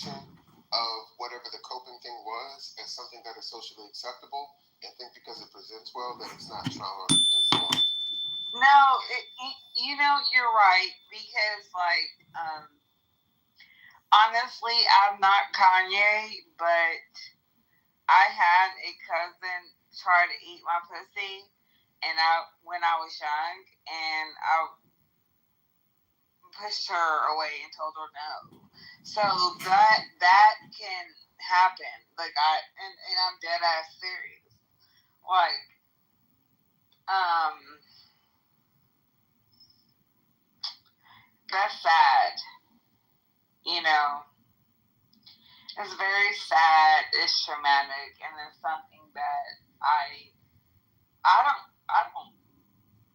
interpretation of whatever the coping thing was as something that is socially acceptable, and think because it presents well that it's not trauma informed. No, you're right, because, like, honestly, I'm not Kanye, but I had a cousin try to eat my pussy, and when I was young, and I pushed her away and told her no. So that can happen. Like, and I'm dead ass serious. Like, that's sad. It's very sad. It's traumatic, and it's something that I don't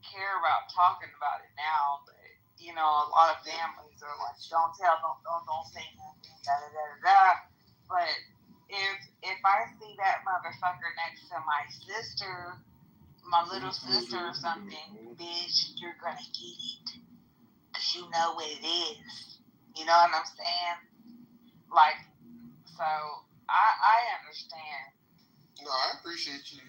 care about talking about it now. But a lot of families are like, don't tell, don't say nothing, da da da da. But if I see that motherfucker next to my sister, my little sister or something, bitch, you're gonna get it, 'cause you know what it is. You know what I'm saying? Like, so I understand. No, I appreciate you.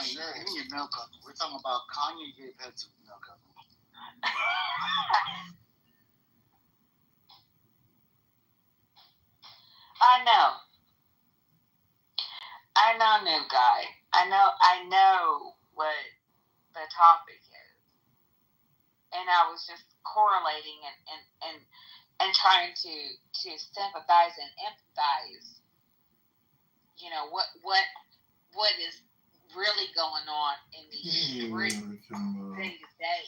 Sharing. You milk couple. We're talking about Kanye gave head to milk couple. I know, new guy. I know what the topic is, and I was just correlating and trying to sympathize and empathize. What is really going on in these streets day to day.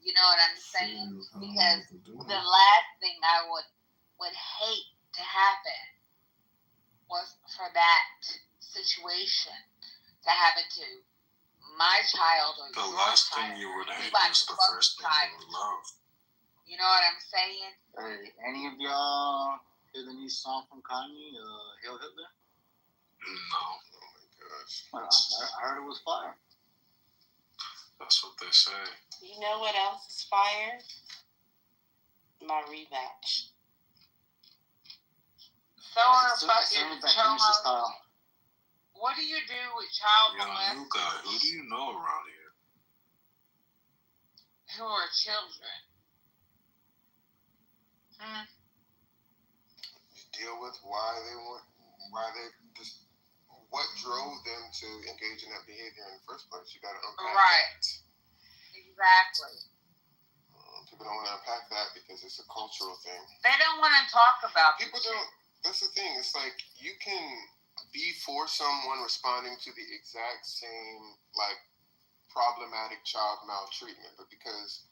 You know what I'm saying? Because the last thing I would hate to happen was for that situation to happen to my child or the your last child. thing you would hate is the first thing you would love. You know what I'm saying? Hey, any of y'all hear the new song from Kanye, Hail Hitler? No. Oh my gosh. Well, I heard it was fire. That's what they say. You know what else is fire? My rematch. So are fucking chomos. What do you do with child molesters? New guy, who do you know around here? Who are children? You deal with why they just what drove them to engage in that behavior in the first place. You got to unpack that. Exactly. People don't want to unpack that because it's a cultural thing. They don't want to talk about people don't. That's the thing. It's like you can be for someone responding to the exact same problematic child maltreatment, but because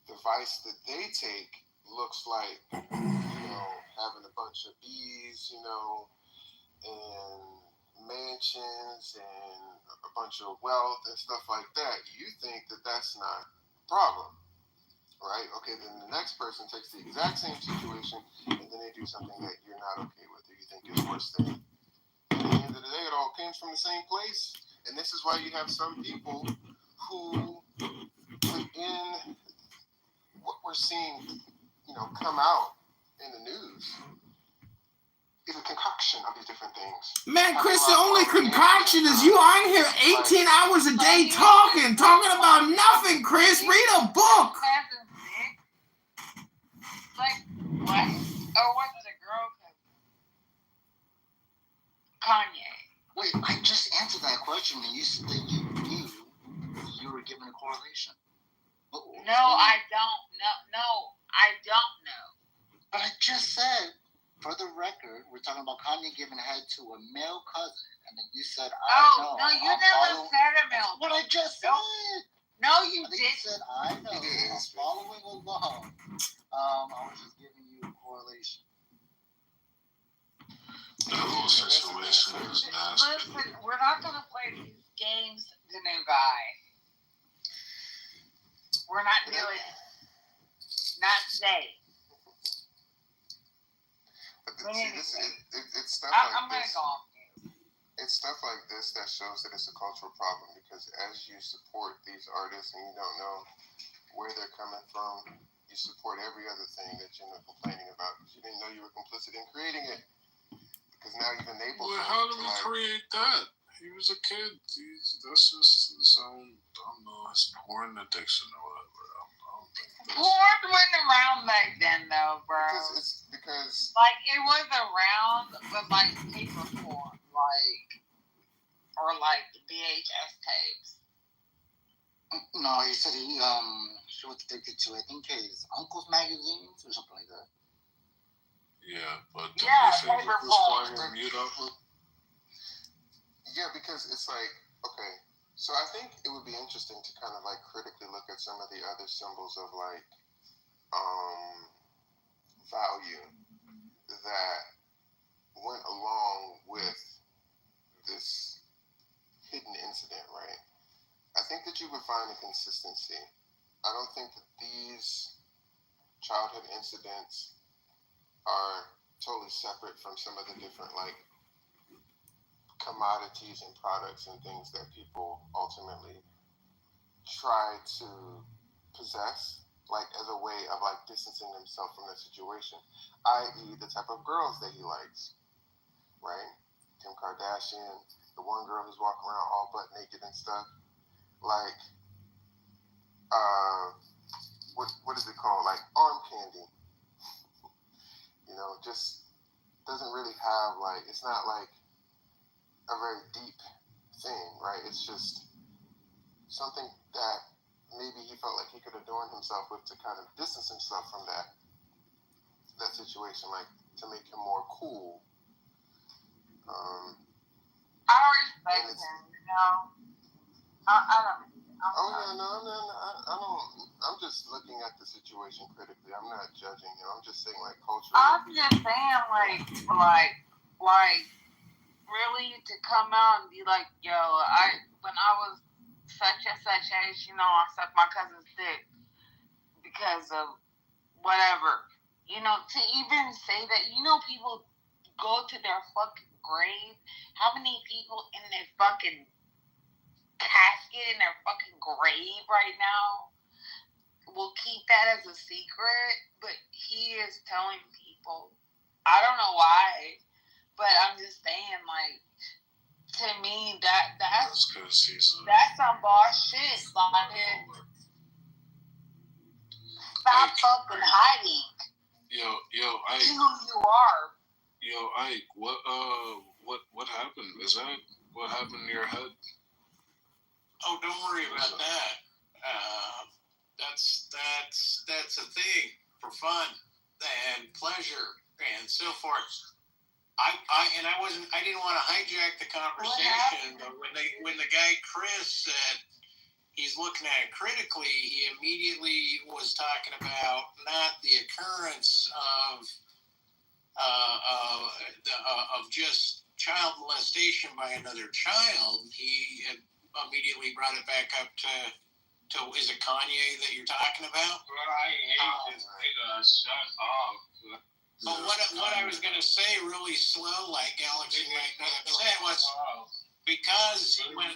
the vice that they take looks like having a bunch of bees, and mansions and a bunch of wealth and stuff like that, you think that that's not a problem. Right? Okay, then the next person takes the exact same situation and then they do something that you're not okay with or you think is worse than. At the end of the day, it all comes from the same place. And this is why you have some people who, within what we're seeing, come out in the news, is a concoction of these different things. Man, Chris, the only concoction is you on here 18 hours a day talking about nothing, Chris. Read a book. Like, what? Or was it a girl? Kanye. Wait, I just answered that question and you said that you knew you were given a correlation. No, I don't know. No, I don't know. But I just said, for the record, we're talking about Kanye giving head to a male cousin, and then you said, I know. No, you never said a male. That's what I just said. No, you didn't. You said, I know. I'm following along. I was just giving you a correlation. The whole situation is nasty. Listen, we're not going to play these games, the new guy. We're not doing it. Not today. But it's stuff I'm like this. I'm going to this. go off. It's stuff like this that shows that it's a cultural problem, because as you support these artists and you don't know where they're coming from, you you support every other thing that you're complaining about because you didn't know you were complicit in creating it. Because now you've enabled Well, him how to did we like. create that? He was a kid. That's just his own, I don't know, his porn addiction or whatever. I don't think that's... Porn wasn't around back then, though, bro. Because like it was around, but like paper porn, or VHS tapes. No, he said he was addicted to, I think, his uncle's magazines or something like that. Yeah, but Yeah, do you think paper it was porn. part of mute up? yeah, because it's like, okay, so I think it would be interesting to kind of like critically look at some of the other symbols of like value that went along with this hidden incident, right? I think that you would find a consistency. I don't think that these childhood incidents are totally separate from some of the different like commodities and products and things that people ultimately try to possess, like as a way of like distancing themselves from the situation, i.e. the type of girls that he likes, right? Kim Kardashian, the one girl who's walking around all butt naked and stuff, like what is it called, like arm candy, just doesn't really have like, it's not like a very deep thing, right? It's just something that maybe he felt like he could adorn himself with to kind of distance himself from that situation, like to make him more cool. I respect him, I don't. I'm just looking at the situation critically. I'm not judging him. I'm just saying, like, culturally. I'm just saying, like, really to come out and be like, yo, when I was such and such age, I sucked my cousin's dick because of whatever. To even say that, people go to their fucking grave. How many people in their fucking casket in their fucking grave right now will keep that as a secret? But he is telling people. I don't know why, but I'm just saying, like, to me, that's some boss shit. Like, stop fucking hiding. Yo, Ike. Be who you are. Yo, Ike, what happened? Is that what happened in your head? Oh, don't worry about that. That's a thing for fun and pleasure and so forth. I didn't want to hijack the conversation, but when the guy Chris said he's looking at it critically, he immediately was talking about not the occurrence of just child molestation by another child. He had immediately brought it back up to is it Kanye that you're talking about? Well, I hate this nigga. Shut up. But what I was gonna say really slow, like Alex, you might be upset, was because when I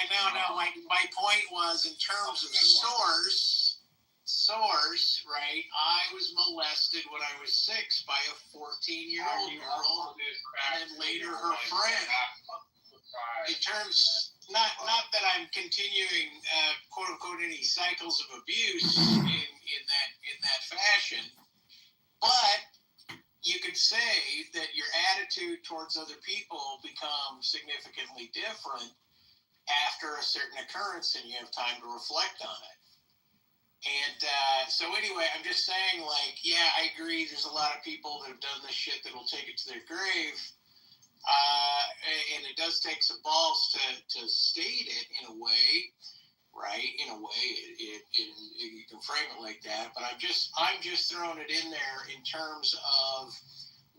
now know my point was in terms of source, right? I was molested when I was 6 by a 14-year-old girl, and then later her friend. In terms, not that I'm continuing quote unquote any cycles of abuse in that fashion, but you could say that your attitude towards other people becomes significantly different after a certain occurrence, and you have time to reflect on it. And so anyway, I'm just saying, like, yeah, I agree. There's a lot of people that have done this shit that will take it to their grave. And it does take some balls to state it in a way, right? In a way, you can frame it like that. But I'm just throwing it in there in terms of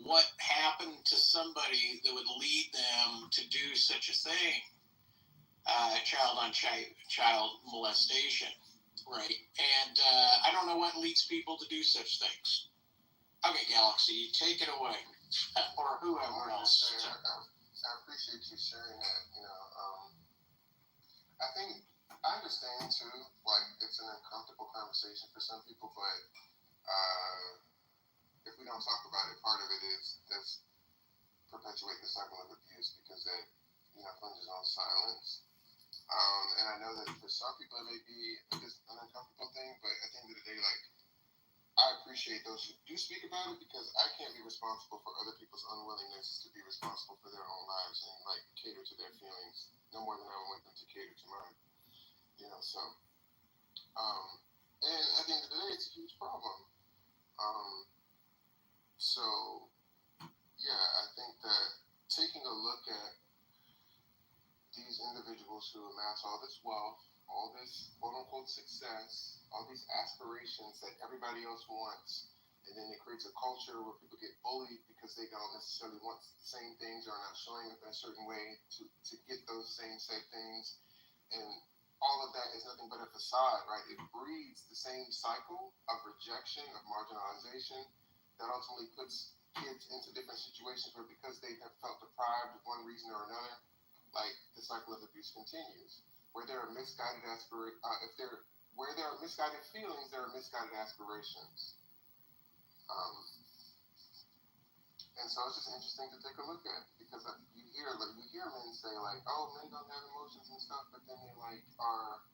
what happened to somebody that would lead them to do such a thing, child molestation, right? And I don't know what leads people to do such things. Okay, Galaxy, take it away. Or whoever else. I appreciate you sharing that. I think I understand too. Like it's an uncomfortable conversation for some people, but if we don't talk about it, part of it is that's perpetuate the cycle of abuse because it plunges on silence. And I know that for some people it may be just an uncomfortable thing, but at the end of the day, like I appreciate those who do speak about it because I can't be responsible for other people's unwillingness to be responsible for their own lives and like cater to their feelings no more than I want them to cater to mine. So and at the end of the day, it's a huge problem. So yeah, I think that taking a look at these individuals who amass all this wealth, all this quote unquote success, all these aspirations that everybody else wants, and then it creates a culture where people get bullied because they don't necessarily want the same things or are not showing up in a certain way to get those same things. And all of that is nothing but a facade, right? It breeds the same cycle of rejection, of marginalization, that ultimately puts kids into different situations where because they have felt deprived of one reason or another, like the cycle of abuse continues. Where there are misguided where there are misguided feelings, there are misguided aspirations. And so it's just interesting to take a look at because you hear men say like, oh, men don't have emotions and stuff, but then they like are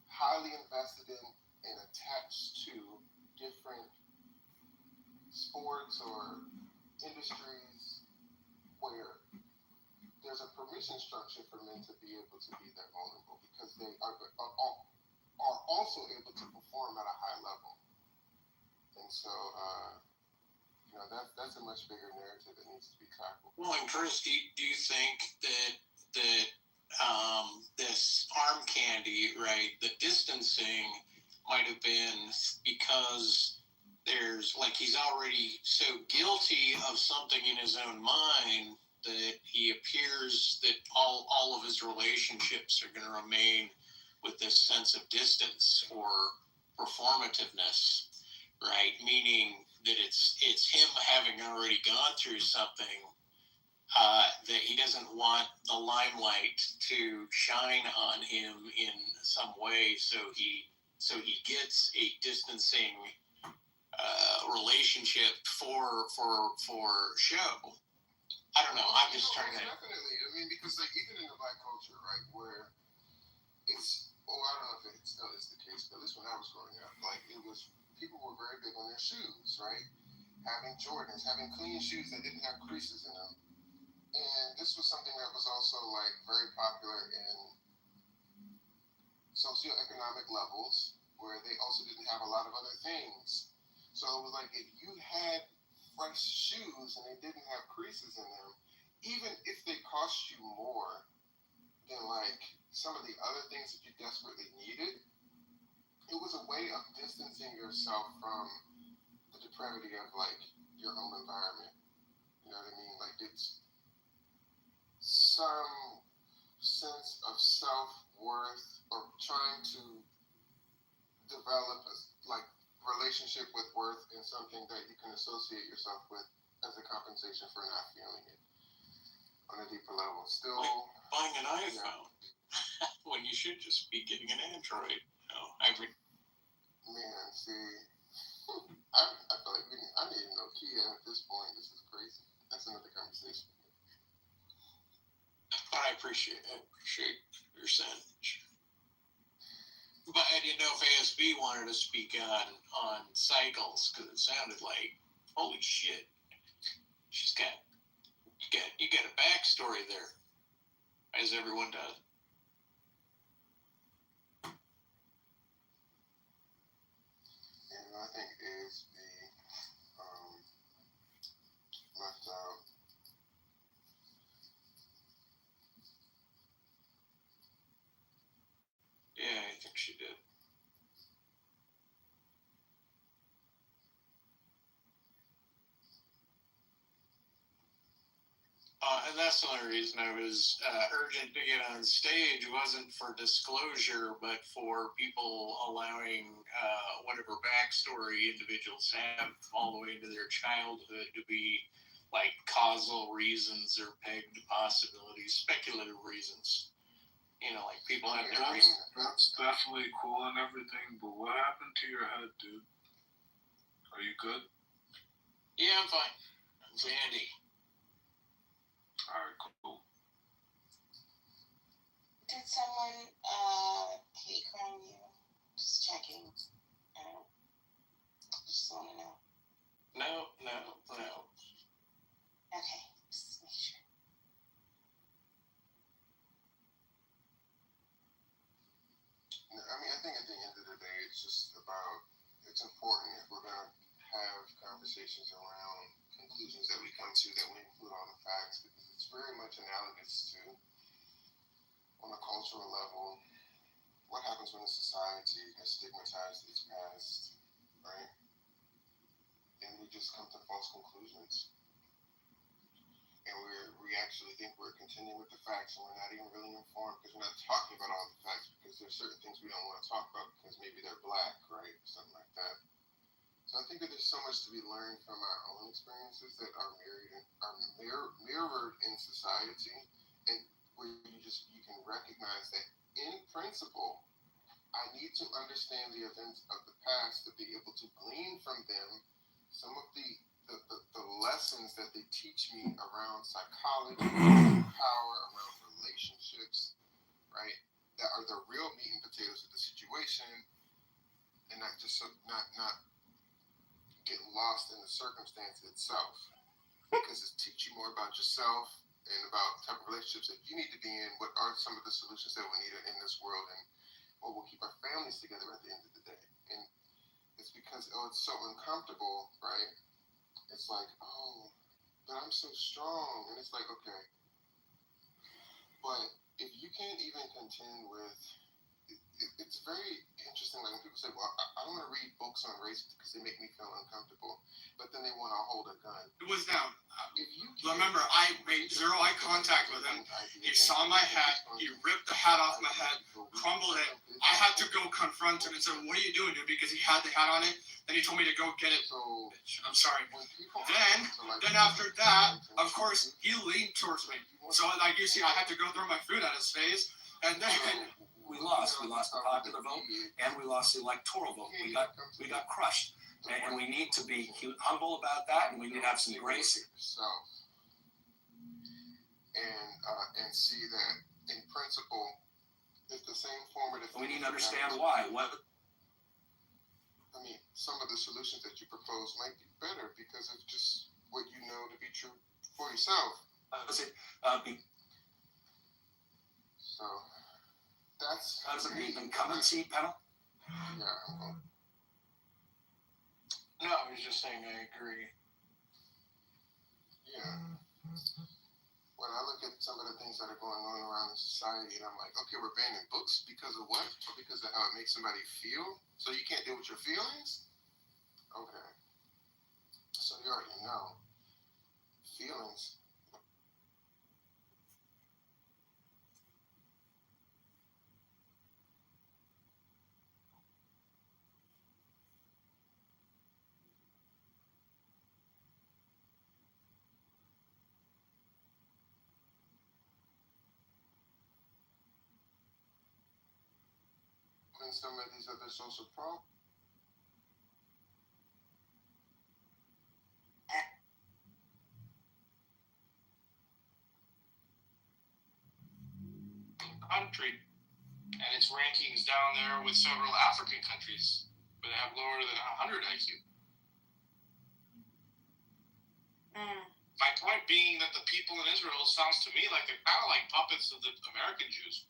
highly invested in and attached to different sports or industries where there's a permission structure for men to be able to be that vulnerable because they are also able to perform at a high level. And so, that's a much bigger narrative that needs to be tackled. Well, and Chris, do you think that this arm candy, right, the distancing might have been because there's like he's already so guilty of something in his own mind that he appears that all of his relationships are going to remain with this sense of distance or performativeness, right? Meaning that it's him having already gone through something that he doesn't want the limelight to shine on him in some way, so he gets a distancing relationship for show. I don't know. I'm just trying to. Definitely. I mean, because like even in the Black culture, right, where it's I don't know if it still is the case, but at least when I was growing up, like it was people were very big on their shoes, right? Having Jordans, having clean shoes that didn't have creases in them. And this was something that was also like very popular in socioeconomic levels where they also didn't have a lot of other things. So it was like if you had fresh shoes and they didn't have creases in them, even if they cost you more than like some of the other things that you desperately needed, it was a way of distancing yourself from the depravity of like your home environment. You know what I mean? Like it's some sense of self-worth or trying to develop a like relationship with worth in something that you can associate yourself with as a compensation for not feeling it on a deeper level. Still like buying an iPhone when you should just be getting an Android. Man, see, I feel like I need a Nokia at this point. This is crazy. That's another conversation. I appreciate your saying. But I didn't know if ASB wanted to speak on cycles because it sounded like holy shit. You got a backstory there, as everyone does. I think ASB left out. Yeah, I think she did. And that's the only reason I was urgent to get on stage wasn't for disclosure, but for people allowing whatever backstory individuals have all the way into their childhood to be like causal reasons or pegged possibilities, speculative reasons. like people have their That's definitely cool and everything, but what happened to your head, dude? Are you good? Yeah, I'm fine. I'm Andy. Alright, cool. Did someone hate crime you? Just checking. I don't. Just want to know. No. Okay, just make sure. I mean, I think at the end of the day, it's important if we're going to have conversations around conclusions that we come to, that we include all the facts, because it's very much analogous to, on a cultural level, what happens when a society has stigmatized its past, right? And we just come to false conclusions. And we actually think we're continuing with the facts, and we're not even really informed because we're not talking about all the facts, because there's certain things we don't want to talk about because maybe they're black, right? Something like that. So I think that there's so much to be learned from our own experiences that are mirrored in society, and where you can recognize that in principle, I need to understand the events of the past to be able to glean from them some of the lessons that they teach me around psychology, around power, around relationships, right? That are the real meat and potatoes of the situation, and not get lost in the circumstance itself, because it's teach you more about yourself and about the type of relationships that you need to be in. What are some of the solutions that we need in this world, and what will keep our families together at the end of the day? And it's because it's so uncomfortable, right? It's like, but I'm so strong. And it's like, okay. But if you can't even contend with, it's very interesting. Like when people say, well, I don't want to read books on race because they make me feel uncomfortable. But then they want to hold a gun. It was down. If you Remember, I made zero eye contact with him. He saw my hat. He ripped the hat off my head, crumbled it. I had to go confront him and say, what are you doing, dude? Because he had the hat on it. Then he told me to go get it. I'm sorry. Then after that, of course, he leaned towards me. So like you see, I had to go throw my food at his face. And then we lost the popular vote, and we lost the electoral vote. We got crushed. And we need to be humble about that, and we need to have some grace. And see that in principle, it's the same formative. We need to understand why. I mean, some of the solutions that you propose might be better because of just what you know to be true for yourself. So that's. Does it mean incumbency panel? Yeah. No, I was just saying I agree. Yeah. When I look at some of the things that are going on around in society, and I'm like, okay, we're banning books because of what? Or because of how it makes somebody feel? So you can't deal with your feelings? Okay. So you already know. Feelings. And some of these other social problems. Country, and its rankings down there with several African countries where they have lower than 100 IQ. My point being that the people in Israel sounds to me like they're kind of like puppets of the American Jews.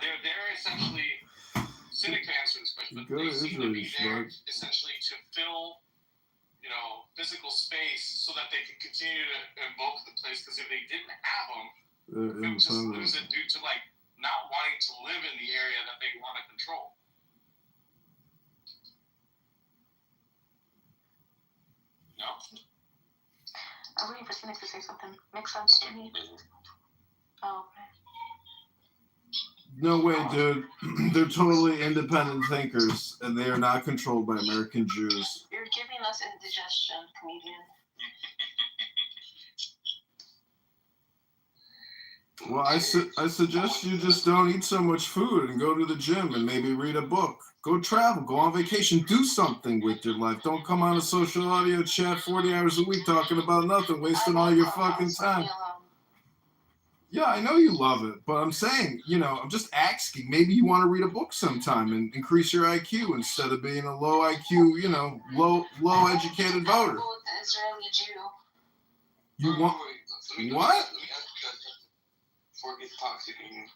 They're essentially cynic to answer this question, but they seem to be there essentially to fill, physical space so that they can continue to invoke the place. Because if they didn't have them, they would just lose it due to not wanting to live in the area that they want to control. No. I was waiting for Cynic to say something. Makes sense to me. Oh, okay. No way, dude. They're totally independent thinkers, and they are not controlled by American Jews. You're giving us indigestion, comedian. Well, I suggest you just don't eat so much food and go to the gym and maybe read a book. Go travel, go on vacation, do something with your life. Don't come on a social audio chat 40 hours a week talking about nothing, wasting all your fucking time. Yeah, I know you love it, but I'm saying, I'm just asking. Maybe you want to read a book sometime and increase your IQ instead of being a low IQ, low educated voter. The Israeli Jew. You want what? Let me ask you guys something before it gets toxic in here.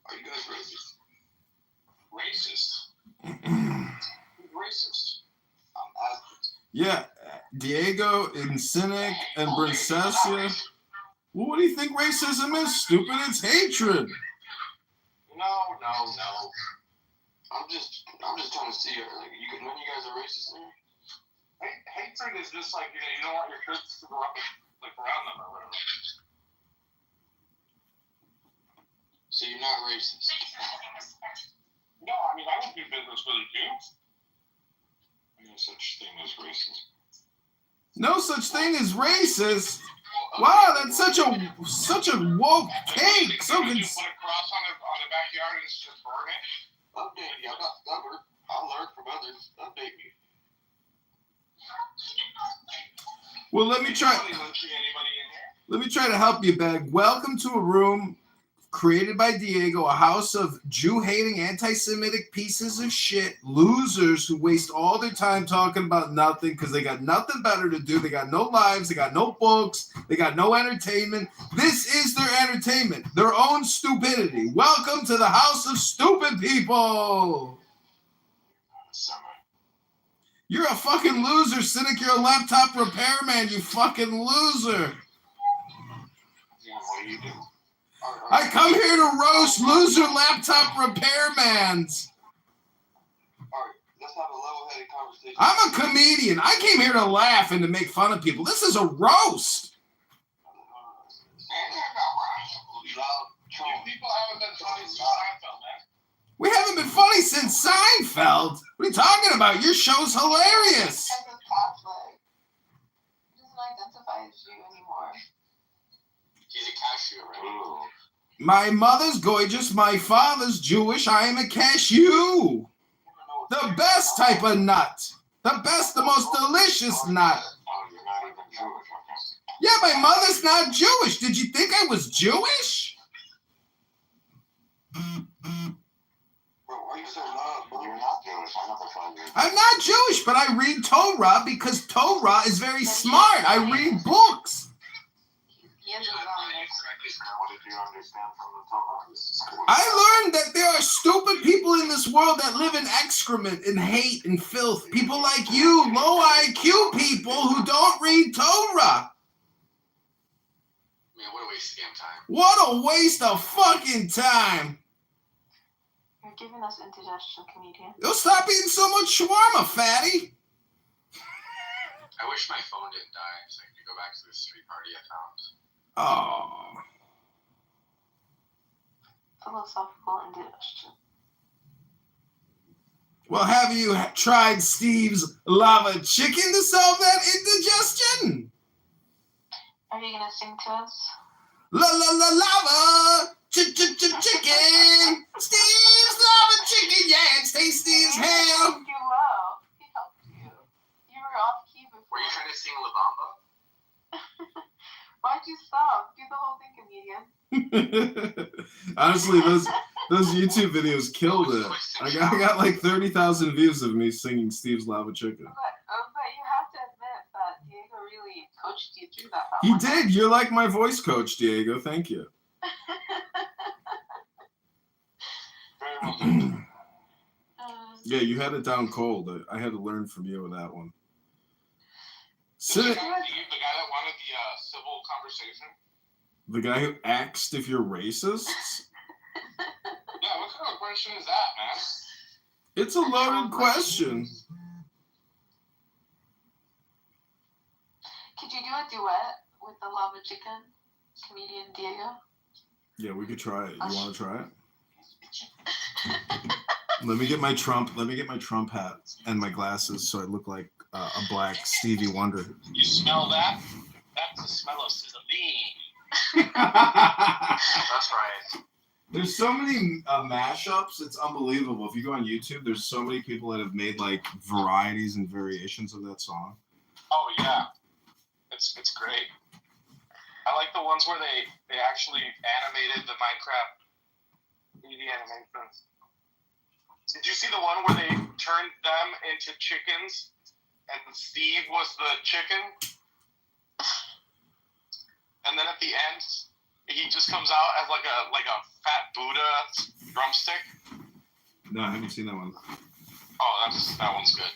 Are you guys racist? Racist? I'm asking. Yeah, Diego and Cynic and Brincesia. Well, what do you think racism is? Stupid, it's hatred. No. I'm just trying to see when you guys are racist. Hatred is just like, you don't want your kids to grow up around them or whatever. So you're not racist? No, I mean, I don't do business with a Jew. No such thing as racist. No such thing as racist? Wow, that's such a woke take. So you put a cross on the backyard and just burn it? Update me. I'm not stubborn. I'll learn from others. Update me. Well, let me try to help you, Beg. Welcome to a room created by Diego, a house of Jew-hating, anti-Semitic pieces of shit, losers who waste all their time talking about nothing because they got nothing better to do. They got no lives. They got no books. They got no entertainment. This is their entertainment, their own stupidity. Welcome to the house of stupid people. You're a fucking loser, Cynic. You're a laptop repairman, you fucking loser. What do you do? I come here to roast loser laptop repairmans. Alright, let's have a level-headed conversation. I'm a comedian. I came here to laugh and to make fun of people. This is a roast. People haven't been funny since Seinfeld, man. We haven't been funny since Seinfeld. What are you talking about? Your show's hilarious. As a Catholic, he doesn't identify as Jew anymore. He's a cashier, right? My mother's gorgeous. My father's Jewish. I am a cashew. The best type of nut. The best, the most delicious nut. Oh, you're not even Jewish, okay. Yeah, my mother's not Jewish. Did you think I was Jewish? Bro, why are you so loud, bro? You're not Jewish. I never found you. I'm not Jewish, but I read Torah because Torah is very smart. I read books. He is What did you understand from the Torah? I learned that there are stupid people in this world that live in excrement and hate and filth. People like you, low IQ people who don't read Torah. Man, what a waste of damn time. What a waste of fucking time. You're giving us indigestion, comedian. You'll stop eating so much shawarma, fatty. I wish my phone didn't die so I could go back to this street party I found. Oh. Philosophical indigestion. Well, have you tried Steve's lava chicken to solve that indigestion? Are you gonna sing to us? La la la lava chicken. Steve's lava chicken, yeah, it's tasty as hell. He helped you out. He helped you. You were off key before. Were you trying to sing La Bamba? Why'd you stop? Do the whole thing, comedian. Honestly, those YouTube videos killed it. I got like 30,000 views of me singing Steve's Lava Chicken. But you have to admit that Diego really coached you through that. He did. You're like my voice coach, Diego. Thank you. Very well done. Yeah, you had it down cold. I had to learn from you with that one. The guy that wanted the civil conversation? The guy who asked if you're racist? Yeah, what kind of question is that, man? It's a loaded question. Could you do a duet with the lava chicken, comedian Diego? Yeah, we could try it. You want to try it? Let me get my Trump hat and my glasses so I look like a black Stevie Wonder. You smell that? That's the smell of sizzling. That's right. There's so many mashups. It's unbelievable. If you go on YouTube, there's so many people that have made like varieties and variations of that song. Oh yeah, it's great. I like the ones where they actually animated the Minecraft 3D animations. Did you see the one where they turned them into chickens and Steve was the chicken? And then at the end, he just comes out as like a fat Buddha drumstick. No, I haven't seen that one. Oh, that one's good.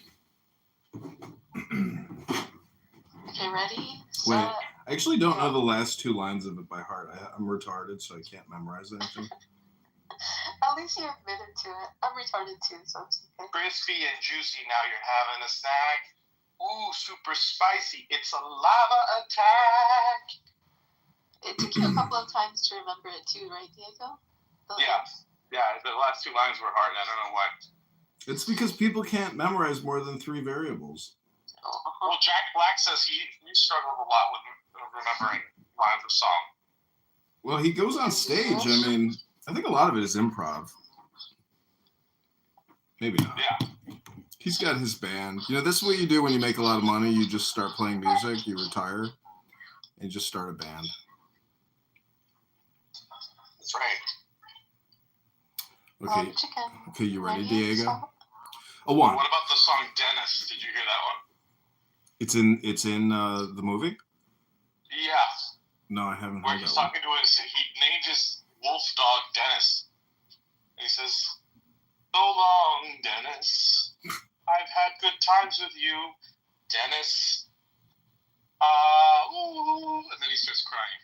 Okay, ready? Wait, I actually don't know the last two lines of it by heart. I'm retarded, so I can't memorize anything. At least you admitted to it. I'm retarded too, so it's okay. Crispy and juicy, now you're having a snack. Ooh, super spicy, it's a lava attack. It took you a couple of times to remember it too, right, Diego? Yeah, the last two lines were hard. I don't know why. It's because people can't memorize more than 3 variables. Well, Jack Black says he struggles a lot with remembering lines of song. Well, he goes on stage. I mean, I think a lot of it is improv. Maybe not. Yeah. He's got his band. You know, this is what you do when you make a lot of money. You just start playing music. You retire. And you just start a band. That's right. Okay. Okay, you ready, Diego? A 1. What about the song Dennis? Did you hear that one? It's in the movie? Yeah. No, I haven't Where heard he's that one. talking to he named his wolf dog Dennis. And he says, "So long, Dennis. I've had good times with you, Dennis. Ooh." And then he starts crying.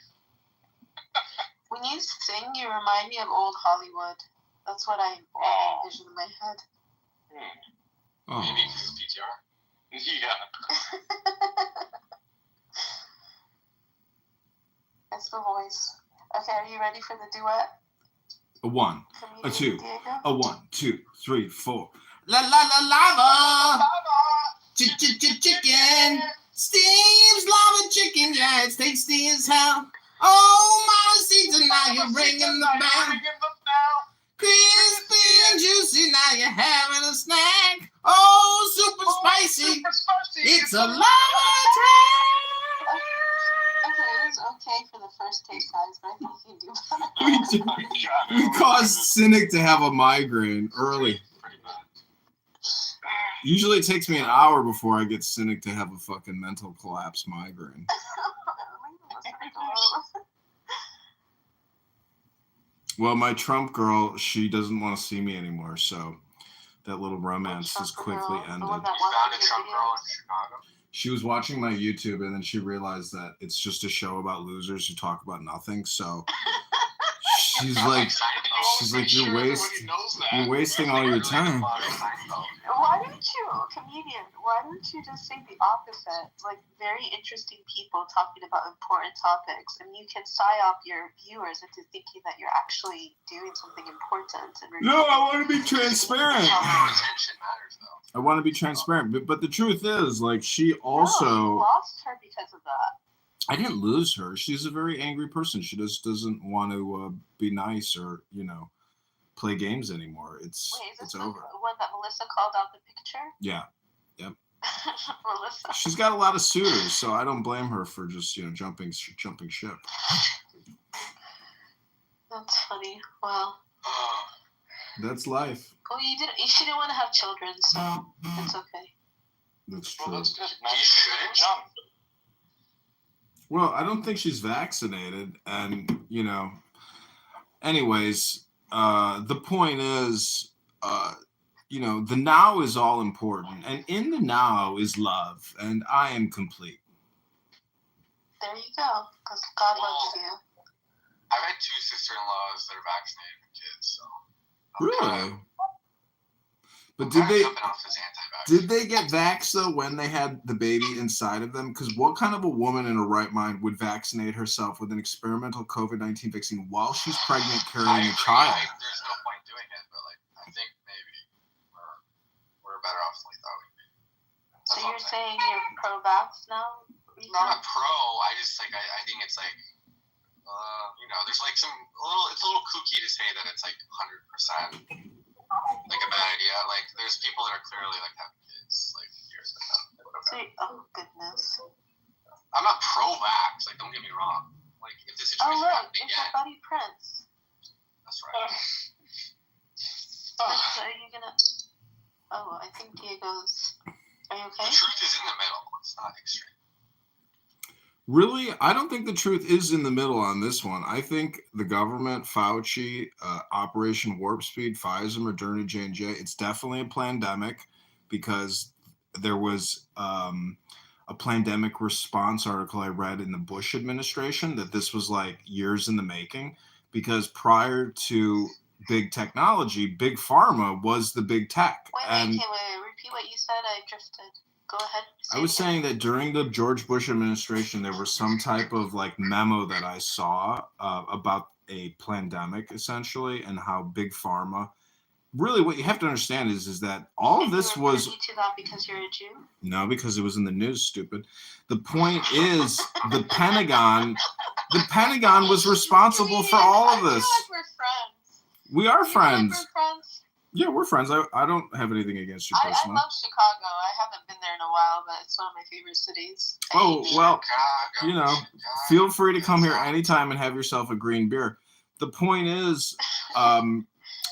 When you sing, you remind me of old Hollywood. That's what I envision in my head. Oh. Maybe because it's PTR. Yeah. It's the voice. Okay, are you ready for the duet? A 1, a 2, Diego? a 1, 2, 3, 4. La la la lava. Chicken. Steve's lava chicken. Yeah, it's tasty as hell. Oh, my season, now you're ringing the bell. Crispy and juicy, now you're having a snack. Oh, super spicy. It's a lava track. Okay, it was okay for the first take, guys, but I think you can do better. We caused Cynic to have a migraine early. Usually it takes me an hour before I get Cynic to have a fucking mental collapse migraine. Well, my Trump girl, she doesn't want to see me anymore, so that little romance is quickly ended. You found a Trump girl in Chicago? She was watching my YouTube, and then she realized that it's just a show about losers who talk about nothing, so she's like, you're wasting all your time. Why don't you, comedian, why don't you just say the opposite? Like, very interesting people talking about important topics, and you can psyop your viewers into thinking that you're actually doing something important. No, I want to be transparent. I want to be transparent, but the truth is, like, she also... No, you lost her because of that. I didn't lose her. She's a very angry person. She just doesn't want to be nice or, play games anymore. It's over. The one that Melissa called out the picture? Yeah. Yep. Melissa. She's got a lot of suitors, so I don't blame her for just, jumping ship. That's funny. Well. That's life. Well, she didn't want to have children, so it's okay. That's true. Well, that's good. Now you shouldn't jump. Well, I don't think she's vaccinated, and anyways, the point is, the now is all important, and in the now is love, and I am complete. There you go, because God loves you. I've had 2 sister-in-laws that are vaccinated with kids, so. Really? But did they get vaxxed though when they had the baby inside of them? Because what kind of a woman in her right mind would vaccinate herself with an experimental COVID-19 vaccine while she's pregnant carrying a child? There's no point doing it, but I think maybe we're better off than we thought we'd be. So you're saying you're pro-vax now? Not a pro. I just I think it's There's like it's a little kooky to say that it's like 100% like a bad idea. Like, there's people that are clearly like having kids like years ago. Oh goodness. I'm not pro-vax. Like, don't get me wrong. Like, if the situation right, happened it's again, a Buddy Prince. that's right. So are you gonna? Oh, I think Diego's. Are you okay? The truth is in the middle. It's not extreme. Really? I don't think the truth is in the middle on this one. I think the government, Fauci, Operation Warp Speed, Pfizer, Moderna, J&J, it's definitely a pandemic because there was a pandemic response article I read in the Bush administration that this was like years in the making, because prior to big technology, big pharma was the big tech. Wait, repeat what you said. I drifted. Go ahead. I was saying that during the George Bush administration, there was some type of like memo that I saw about a pandemic essentially, and how big pharma. Really, what you have to understand is that all of this was. To that because you're a Jew? No, because it was in the news. Stupid. The point is, the Pentagon. The Pentagon was responsible for all of this. I feel like we're friends. We are friends. Like we're friends. Yeah, we're friends. I don't have anything against you personally. I love Chicago. I haven't been there in a while, but it's one of my favorite cities. Oh, well, feel free to come here anytime and have yourself a green beer. The point is,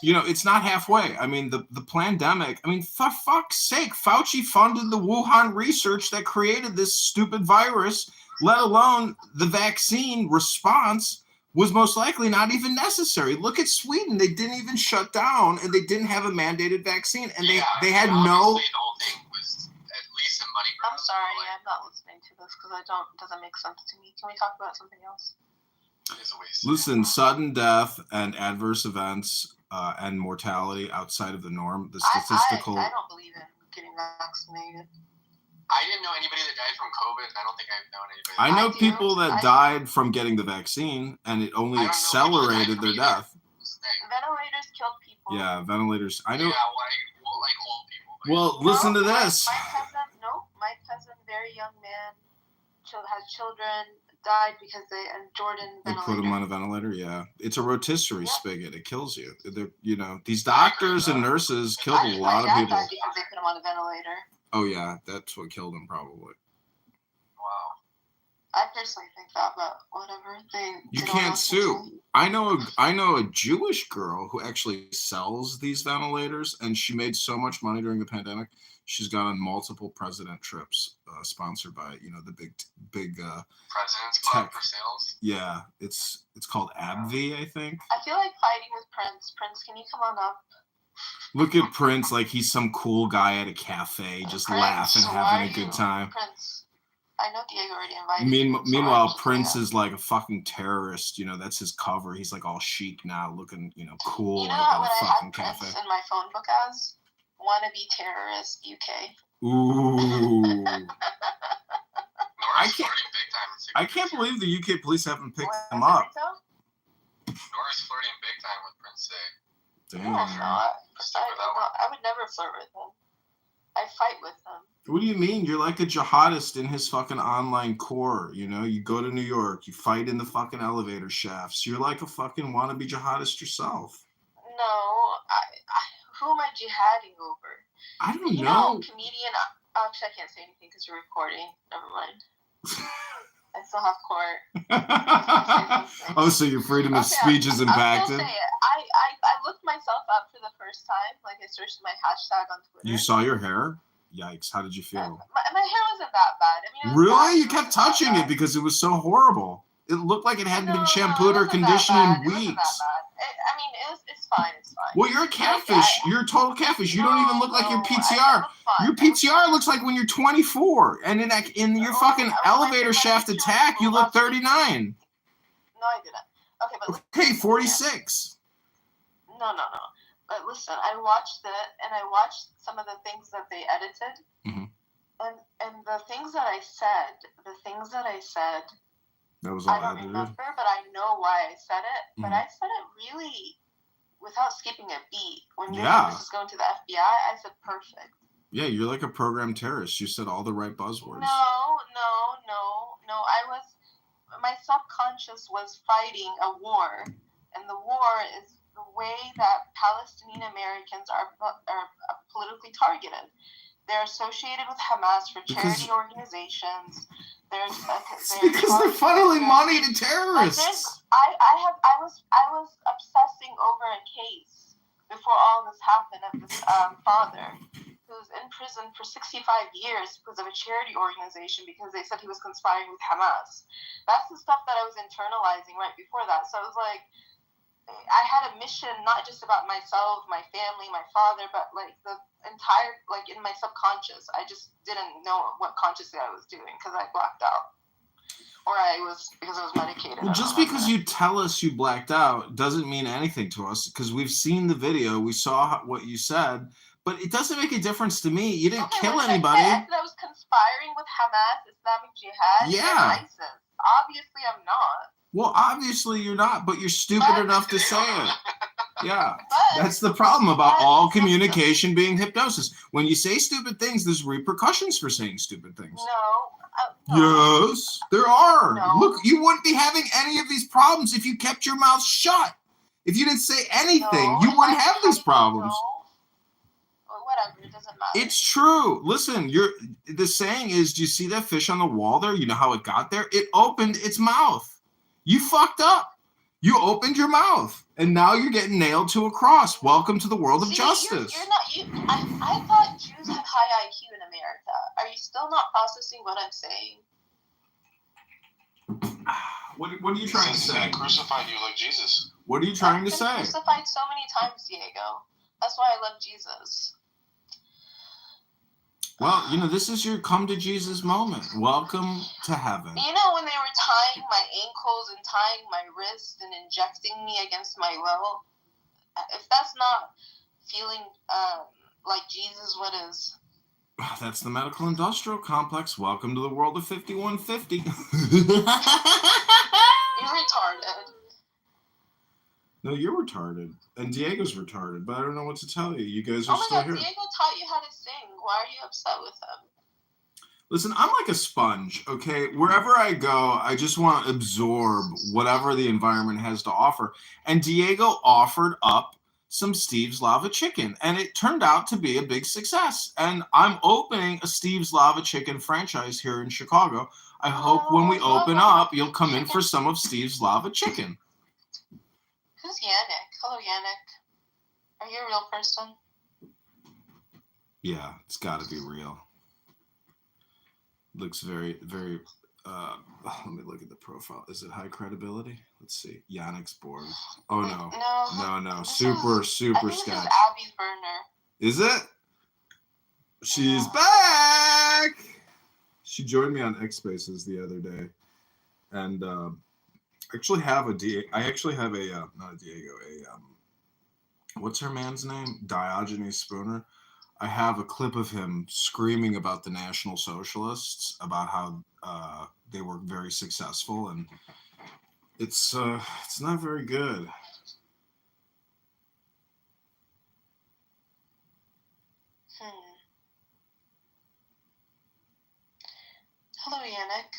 it's not halfway. I mean, the pandemic, for fuck's sake, Fauci funded the Wuhan research that created this stupid virus, let alone the vaccine response was most likely not even necessary. Look at Sweden. They didn't even shut down, and they didn't have a mandated vaccine, and they had no. The whole thing was at least a money grab. I'm sorry, I'm not listening to this because it doesn't make sense to me. Can we talk about something else? Listen, sudden death and adverse events and mortality outside of the norm. The statistical. I don't believe in getting vaccinated. I didn't know anybody that died from COVID. I don't think I've known anybody. I know people that died from getting the vaccine, and it only accelerated their death. Ventilators killed people. Yeah, ventilators. I know. Yeah, like old people. Well, listen to this. My cousin, very young man, has children, died because they put him on a ventilator. Yeah, it's a rotisserie spigot. It kills you. These doctors and nurses killed a lot of people. Died because they put him on a ventilator. Oh yeah, that's what killed him probably. Wow. I personally think that, but whatever. You can't sue. I know a Jewish girl who actually sells these ventilators, and she made so much money during the pandemic. She's gone on multiple president trips, sponsored by the big President's Club for sales. Yeah, it's called AbbVie, I think. I feel like fighting with Prince. Prince, can you come on up? Look at Prince like he's some cool guy at a cafe, just laughing, having a good time. Prince, I know Diego already invited. Meanwhile, Prince is like a fucking terrorist. That's his cover. He's like all chic now, looking cool. You know what I had Prince in my phone book as? Wannabe terrorist UK. Ooh. I can't believe the UK police haven't picked him up. Nora's flirting big time with Prince Day. Damn. I would never flirt with him. I fight with him. What do you mean? You're like a jihadist in his fucking online core. You go to New York, you fight in the fucking elevator shafts. You're like a fucking wannabe jihadist yourself. No, who am I jihading over? I don't know. Comedian. Actually, I can't say anything because you're recording. Never mind. I still have court. Oh, so your freedom of speech is impacted? I'll say it. I looked myself up for the first time. Like, I searched my hashtag on Twitter. You saw your hair? Yikes. How did you feel? My hair wasn't that bad. Really? You kept touching it because it was so horrible. It looked like it hadn't been shampooed or conditioned in weeks. It wasn't that bad. It's fine. It's fine. Well, you're a catfish. You're a total catfish. You don't even look like your PTR. Your PTR looks like when you're 24, and in your fucking elevator shaft attack, you look 39. No, I didn't. Okay, but okay, 46. No. But listen, I watched it, and I watched some of the things that they edited, and the things that I said, that was all I don't edited. remember, but I know why I said it. But I said it really without skipping a beat. When you this is going to the FBI, I said perfect. Yeah, you're like a programmed terrorist. You said all the right buzzwords. No. I was. my subconscious was fighting a war, and the war is the way that Palestinian Americans are politically targeted. They're associated with Hamas for charity organizations. Because they're funneling money to terrorists. I was obsessing over a case before all this happened of this father who's in prison for 65 years because of a charity organization because they said he was conspiring with Hamas. That's the stuff that I was internalizing right before that. So I was like, I had a mission not just about myself, my family, my father, but like the entire, like in my subconscious. I just didn't know what consciously I was doing because I blacked out. Or because I was medicated. Well, just because you tell us you blacked out doesn't mean anything to us because we've seen the video, we saw what you said, but it doesn't make a difference to me. You didn't kill anybody. I said I was conspiring with Hamas, Islamic Jihad, and ISIS. Obviously, I'm not. Well, obviously you're not, but you're stupid enough to say it. Yeah, that's the problem about all communication being hypnosis. When you say stupid things, there's repercussions for saying stupid things. No. Yes, there are. No. Look, you wouldn't be having any of these problems if you kept your mouth shut. If you didn't say anything, you wouldn't have these problems. Whatever, it doesn't matter. It's true. Listen, the saying is, do you see that fish on the wall there? You know how it got there? It opened its mouth. You fucked up. You opened your mouth, and now you're getting nailed to a cross. Welcome to the world of justice. I thought Jews have high IQ in America. Are you still not processing what I'm saying? What are you trying to say? I crucified you like Jesus. What are you trying to say? I've been crucified so many times, Diego. That's why I love Jesus. Well, this is your come to Jesus moment. Welcome to heaven. You know when they were tying my ankles and tying my wrists and injecting me against my will? If that's not feeling like Jesus, what is? That's the medical industrial complex. Welcome to the world of 5150. You're retarded. No, you're retarded. And Diego's retarded, but I don't know what to tell you. You guys are still here. Diego taught you how to sing. Why are you upset with him? Listen, I'm like a sponge, okay? Wherever I go, I just want to absorb whatever the environment has to offer. And Diego offered up some Steve's Lava Chicken, and it turned out to be a big success. And I'm opening a Steve's Lava Chicken franchise here in Chicago. I hope when we open up, you'll come in for some of Steve's Lava Chicken. Who's Yannick? Hello, Yannick. Are you a real person? Yeah, it's got to be real. Looks very, very. Let me look at the profile. Is it high credibility? Let's see. Yannick's bored. Oh no. Super sketch. This is Abby's burner. Is it? She's back. She joined me on X Spaces the other day, and I actually have a not a Diego, what's her man's name? Diogenes Spooner. I have a clip of him screaming about the National Socialists, about how they were very successful, and it's not very good. Hello, Yannick.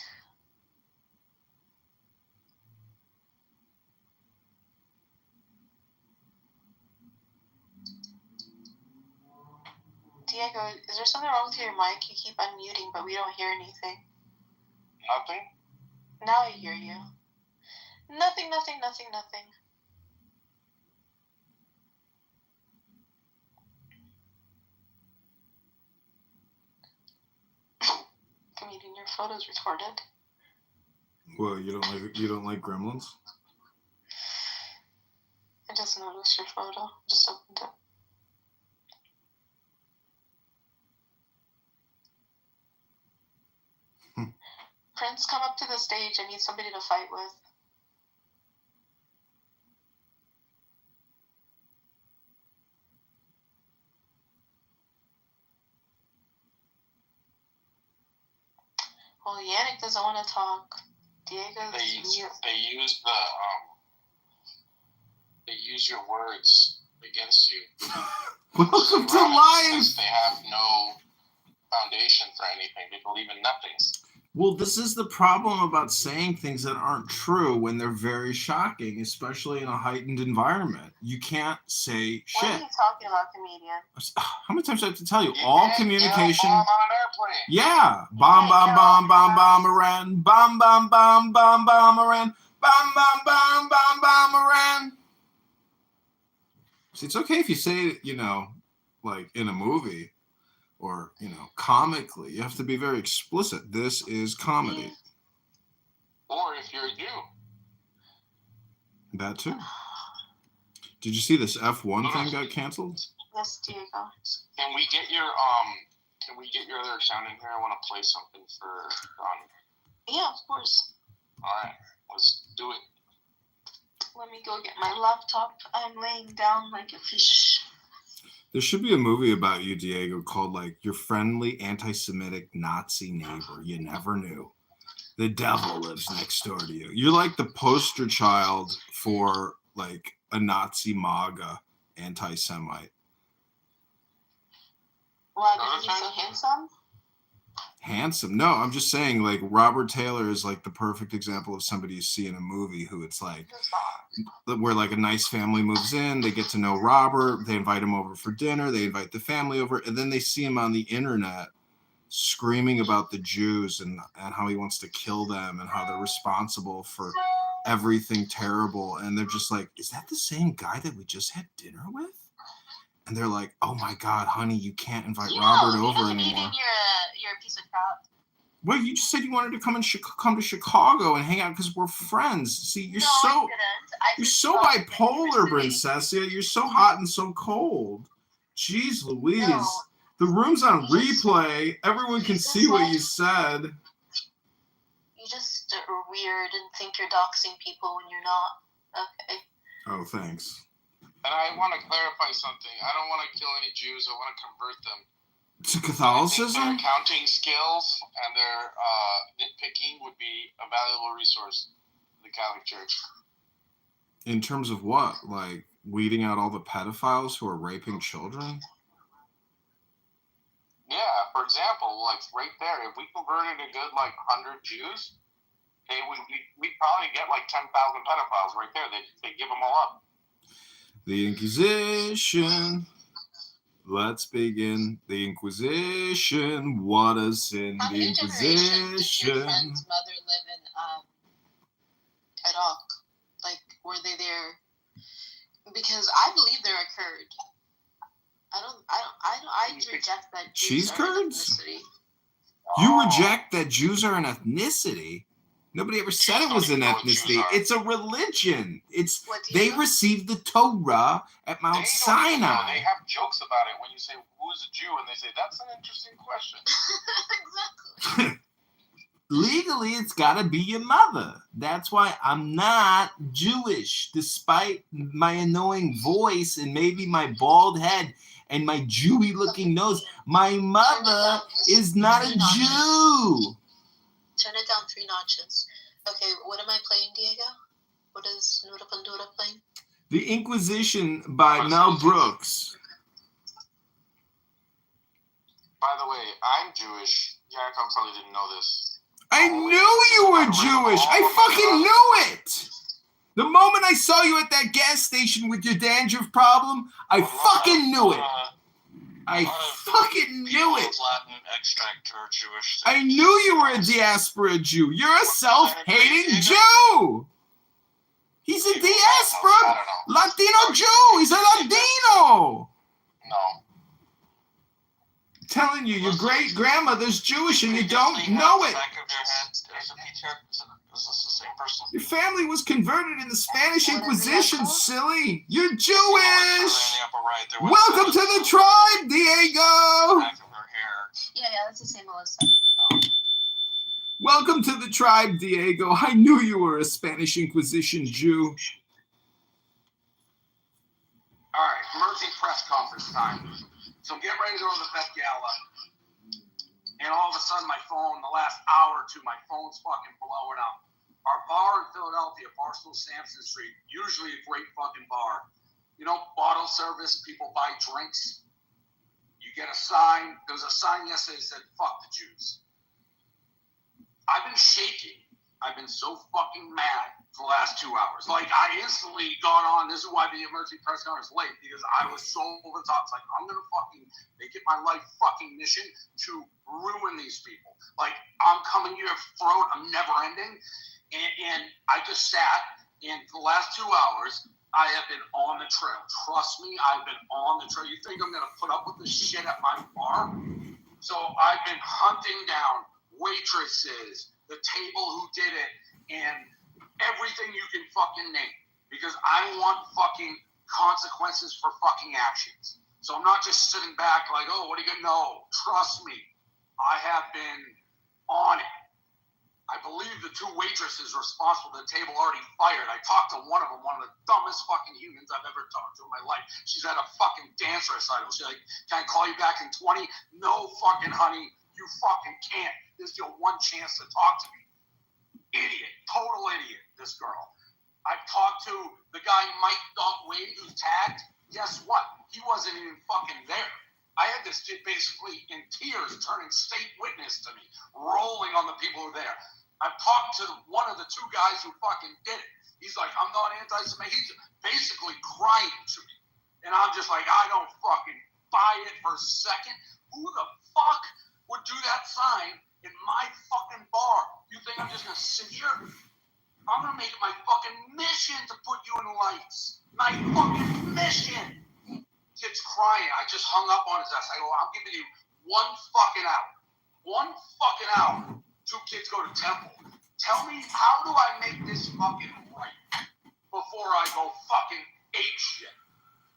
Diego, is there something wrong with your mic? You keep unmuting, but we don't hear anything. Nothing? Now I hear you. Nothing. Comedian, your photo's retarded. Well, you don't like Gremlins? I just noticed your photo. Just opened it. Prince, come up to the stage. I need somebody to fight with. Well, Yannick doesn't want to talk. Diego's mute. They use your words against you. Welcome to life. They have no foundation for anything. They believe in nothing. Well, this is the problem about saying things that aren't true when they're very shocking, especially in a heightened environment. You can't say shit. What are you talking about, comedian? How many times do I have to tell you? You All can't communication. bomb on an airplane. Yeah. Bomb, bomb, bomb, bomb, bomb, Iran. Bomb, bomb, bomb, bomb, bomb, Iran. Bomb, bomb, bomb, bomb, bomb, Iran. See, it's okay if you say it, you know, like in a movie. Or, you know, comically. You have to be very explicit. This is comedy. Or if you're a Jew. That too. Did you see this F1 thing got canceled? Yes, Diego. Can we get your other account in here? I want to play something for Don. Yeah, of course. All right, let's do it. Let me go get my laptop. I'm laying down like a fish. There should be a movie about you, Diego, called like Your Friendly Anti-Semitic Nazi Neighbor You Never Knew. The devil lives next door to you. You're like the poster child for like a Nazi MAGA anti-Semite. Why, because he's so handsome? Handsome? No, I'm just saying like Robert Taylor is like the perfect example of somebody you see in a movie who it's like where like a nice family moves in, they get to know Robert, they invite him over for dinner, they invite the family over, and then they see him on the internet screaming about the Jews and how he wants to kill them and how they're responsible for everything terrible. And they're just like, is that the same guy that we just had dinner with? And they're like, oh my God, honey, you can't invite Robert over anymore. You're a piece of crap. Well, you just said you wanted to come to Chicago and hang out because we're friends. See, you're you're so bipolar, Princessia. You're so hot and so cold. Jeez Louise. No. The room's on replay. Everyone can see what you said. You just are weird and think you're doxing people when you're not. Okay. Oh, thanks. And I want to clarify something. I don't want to kill any Jews. I want to convert them. To Catholicism? Their accounting skills and their nitpicking would be a valuable resource to the Catholic Church. In terms of what? Like weeding out all the pedophiles who are raping children? Yeah, for example, like right there, if we converted a good like 100 Jews, we'd probably get like 10,000 pedophiles right there. They'd give them all up. The Inquisition. Let's begin. The Inquisition. What a sin. How many generations did your friend's mother live in Iraq? Like, were they there? Because I believe they're a Kurd. I reject that Jews are an ethnicity. You reject that Jews are an ethnicity? Nobody ever said it was an ethnicity. It's a religion. They received the Torah at Mount Sinai. They have jokes about it when you say, who's a Jew? And they say, that's an interesting question. Exactly. Legally, it's got to be your mother. That's why I'm not Jewish, despite my annoying voice and maybe my bald head and my Jewy-looking nose. My mother is not a Jew. Turn it down 3 notches. Okay, what am I playing, Diego? What is Nura Pandura playing? The Inquisition by Mel Brooks. By the way, I'm Jewish. Yakov probably didn't know this. I knew you were Jewish. I fucking knew it. The moment I saw you at that gas station with your dandruff problem, I fucking knew it. I fucking knew it. Latin extract are Jewish. I knew you were a diaspora Jew. You're a self-hating Jew. He's a diaspora Latino Jew. He's a Latino. No. Telling you, your great-grandmother's Jewish and you don't know it. Your family was converted in the Spanish Inquisition, silly. You're Jewish. Welcome to the tribe, Diego. Yeah, that's the same Melissa. Welcome to the tribe, Diego. I knew you were a Spanish Inquisition Jew. All right, emergency press conference time. So I'm getting ready to go to the Met Gala. And all of a sudden, my phone, the last hour or two, my phone's fucking blowing up. Our bar in Philadelphia, Barstool Sampson Street, usually a great fucking bar. You know, bottle service, people buy drinks. You get a sign. There was a sign yesterday that said, fuck the Jews. I've been shaking. I've been so fucking mad for the last 2 hours. Like, I instantly got on. This is why the emergency press conference was late, because I was so over the top. It's like, I'm going to fucking make it my life fucking mission to ruin these people. Like, I'm coming to your throat. I'm never ending. And I just sat, and for the last 2 hours, I have been on the trail. Trust me, I've been on the trail. You think I'm going to put up with this shit at my bar? So I've been hunting down waitresses, the table who did it, and everything you can fucking name. Because I want fucking consequences for fucking actions. So I'm not just sitting back like, oh, what are you going to know? Trust me, I have been on it. I believe the two waitresses responsible for the table already fired. I talked to one of them, one of the dumbest fucking humans I've ever talked to in my life. She's at a fucking dance recital. She's like, can I call you back in 20? No fucking honey, you fucking can't. This is your one chance to talk to me. Idiot, total idiot, this girl. I've talked to the guy Mike.Wade who's tagged. Guess what? He wasn't even fucking there. I had this kid basically in tears turning state witness to me, rolling on the people who were there. I've talked to one of the two guys who fucking did it. He's like, I'm not anti-Semitic. He's basically crying to me. And I'm just like, I don't fucking buy it for a second. Who the fuck would do that sign in my fucking bar? You think I'm just going to sit here? I'm going to make it my fucking mission to put you in lights. My fucking mission. Kid's crying. I just hung up on his ass. I go, I'm giving you one fucking hour. 1 fucking hour. 2 kids go to temple. Tell me, how do I make this fucking right before I go fucking ape shit?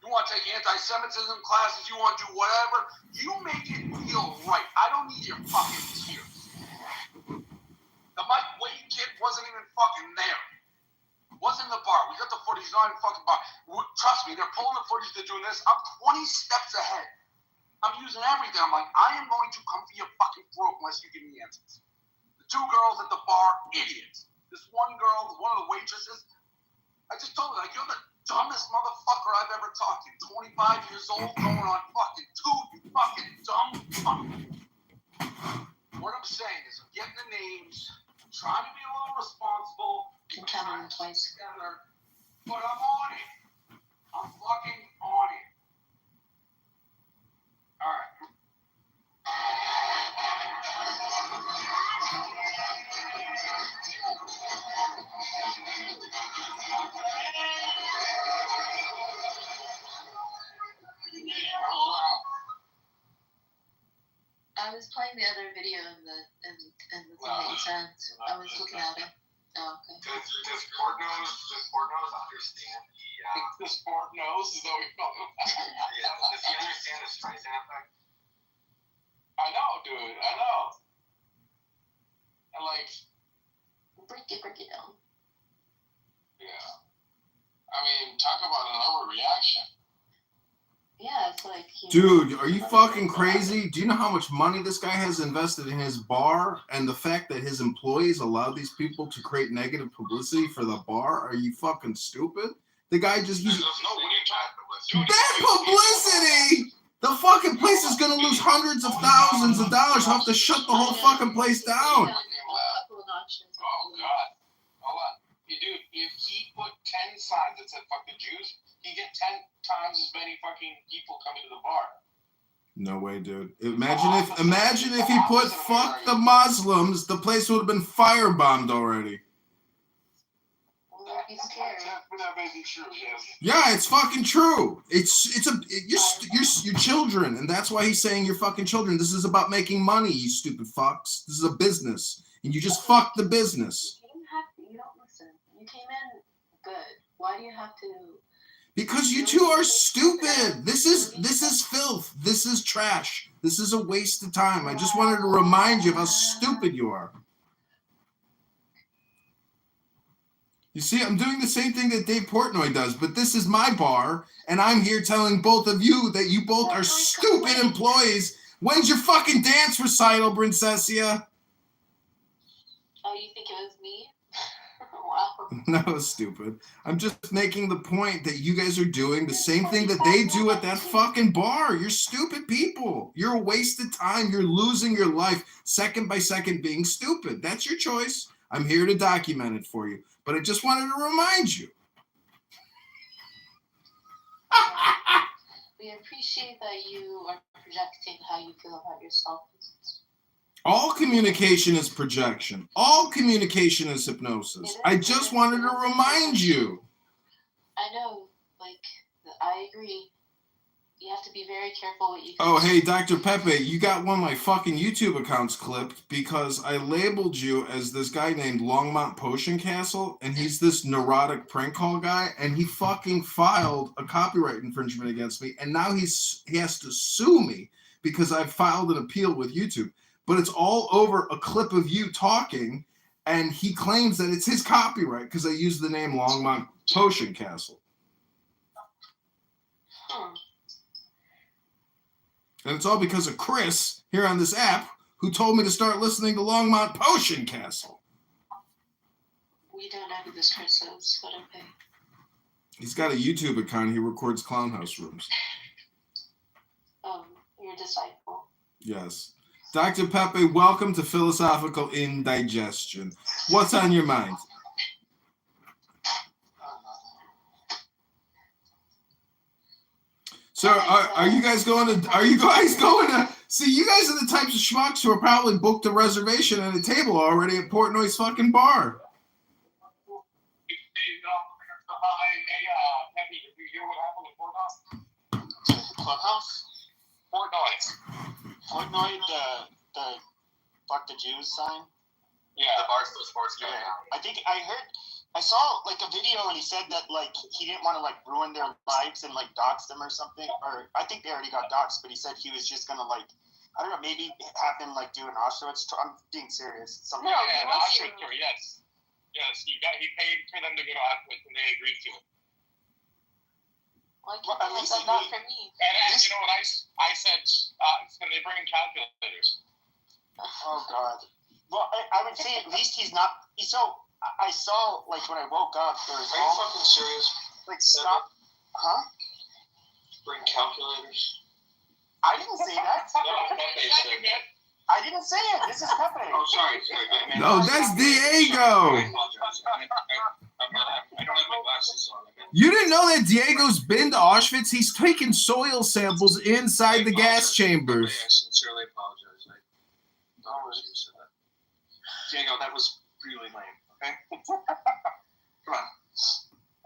You want to take anti-Semitism classes? You want to do whatever? You make it feel right. I don't need your fucking tears. The Mike Wade kid wasn't even fucking there. Wasn't in the bar. We got the footage. He's not in the fucking bar. Trust me, they're pulling the footage. They're doing this. I'm 20 steps ahead. I'm using everything. I'm like, I am going to come for your fucking throat unless you give me answers. The 2 girls at the bar, idiots. This one girl, one of the waitresses, I just told her, like, you're the dumbest motherfucker I've ever talked to. 25 years old, going on fucking 2, you fucking dumb fuck. What I'm saying is, I'm getting the names, I'm trying to be a little responsible, I'm counting them twice. together, but I'm on it. I'm fucking on it. All right. I was playing the other video in the thing that you sent. I was looking at it. Oh, okay. Does Portnoz understand the This board knows, is that what we call him? yeah, does he understand the Streisand effect? I know, dude. I know. And like, Break it down. yeah. I mean, talk about an overreaction. Yeah, it's like. Dude, are you fucking crazy? Do you know how much money this guy has invested in his bar and the fact that his employees allowed these people to create negative publicity for the bar? Are you fucking stupid? The guy just he's bad publicity. The fucking place is gonna lose hundreds of thousands of dollars. He'll have to shut the whole fucking place down. Oh God. Hold on. Dude, if he put 10 signs that said fuck the Jews, he get 10 times as many fucking people coming to the bar. No way, dude. Imagine if he put fuck the Muslims, the place would have been firebombed already. That may be true, yes. Yeah, it's fucking true. You're children, and that's why he's saying you're fucking children. This is about making money, you stupid fucks. This is a business, and you just fuck the business. You don't listen. You came in good. Why do you have to? Because you two are stupid. This is filth. This is trash. This is a waste of time. I just wanted to remind you of how stupid you are. You see, I'm doing the same thing that Dave Portnoy does, but this is my bar, and I'm here telling both of you that you both are stupid employees. When's your fucking dance recital, Princessia? Oh, you think it was me? Wow. No, stupid. I'm just making the point that you guys are doing the same thing that they do at that fucking bar. You're stupid people. You're a wasted time. You're losing your life second by second being stupid. That's your choice. I'm here to document it for you. But I just wanted to remind you. We appreciate that you are projecting how you feel about yourself. All communication is projection. All communication is hypnosis. I just wanted to remind you. I know, like, I agree. You have to be very careful what you do. Oh, hey, Dr. Pepe, you got one of my fucking YouTube accounts clipped because I labeled you as this guy named Longmont Potion Castle, and he's this neurotic prank call guy, and he fucking filed a copyright infringement against me, and now he has to sue me because I've filed an appeal with YouTube. But it's all over a clip of you talking, and he claims that it's his copyright because I used the name Longmont Potion Castle. And it's all because of Chris here on this app who told me to start listening to Longmont Potion Castle. We don't know who this Chris is, but okay. He's got a YouTube account. He records clown house rooms. Your disciple. Yes. Dr. Pepe, welcome to Philosophical Indigestion. What's on your mind? So are you guys going to see, you guys are the types of schmucks who are probably booked a reservation and a table already at Portnoy's fucking bar. Clubhouse? Portnoy, the fuck the Jews sign? Yeah, the Barstool Sports guy. Yeah. I saw like a video and he said that like he didn't want to like ruin their lives and like dox them or something. Or I think they already got doxed, but he said he was just gonna like, I don't know, maybe have them like do an Auschwitz tour. I'm being serious. Something. No, an Auschwitz tour. Yes. He paid for them to go to Auschwitz and they agreed to it. Well, at least not for me. And you know what I said? It's going to bring calculators. Oh God. Well, I would say at least he's not. I saw like when I woke up. There was. Are you fucking serious? Like stop. Huh? Bring calculators. I didn't say that. I didn't say it. This is Pepe. Oh, sorry. No, that's Diego. I apologize. I don't have my glasses on. You didn't know that Diego's been to Auschwitz? He's taken soil samples inside the gas chambers. I sincerely apologize. I don't was used to that. Diego, that was really lame. Okay. Come on.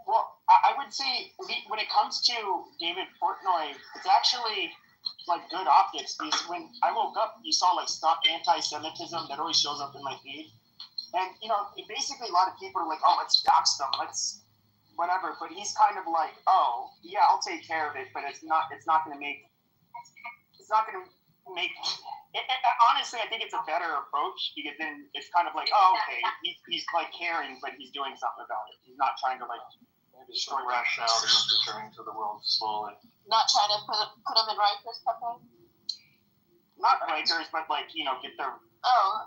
Well, I would say when it comes to David Portnoy, it's actually like good optics because when I woke up, you saw like stop anti-Semitism that always shows up in my feed, and basically a lot of people are like, oh, let's dox them, let's whatever, but he's kind of like, oh yeah, I'll take care of it, but it's not going to make honestly, I think it's a better approach because then it's kind of like, oh, okay, he's like caring, but he's doing something about it. He's not trying to like destroy rationality is returning to the world slowly. Not trying to put them in Rikers, Pepe? Not Rikers, but like, get their... Oh,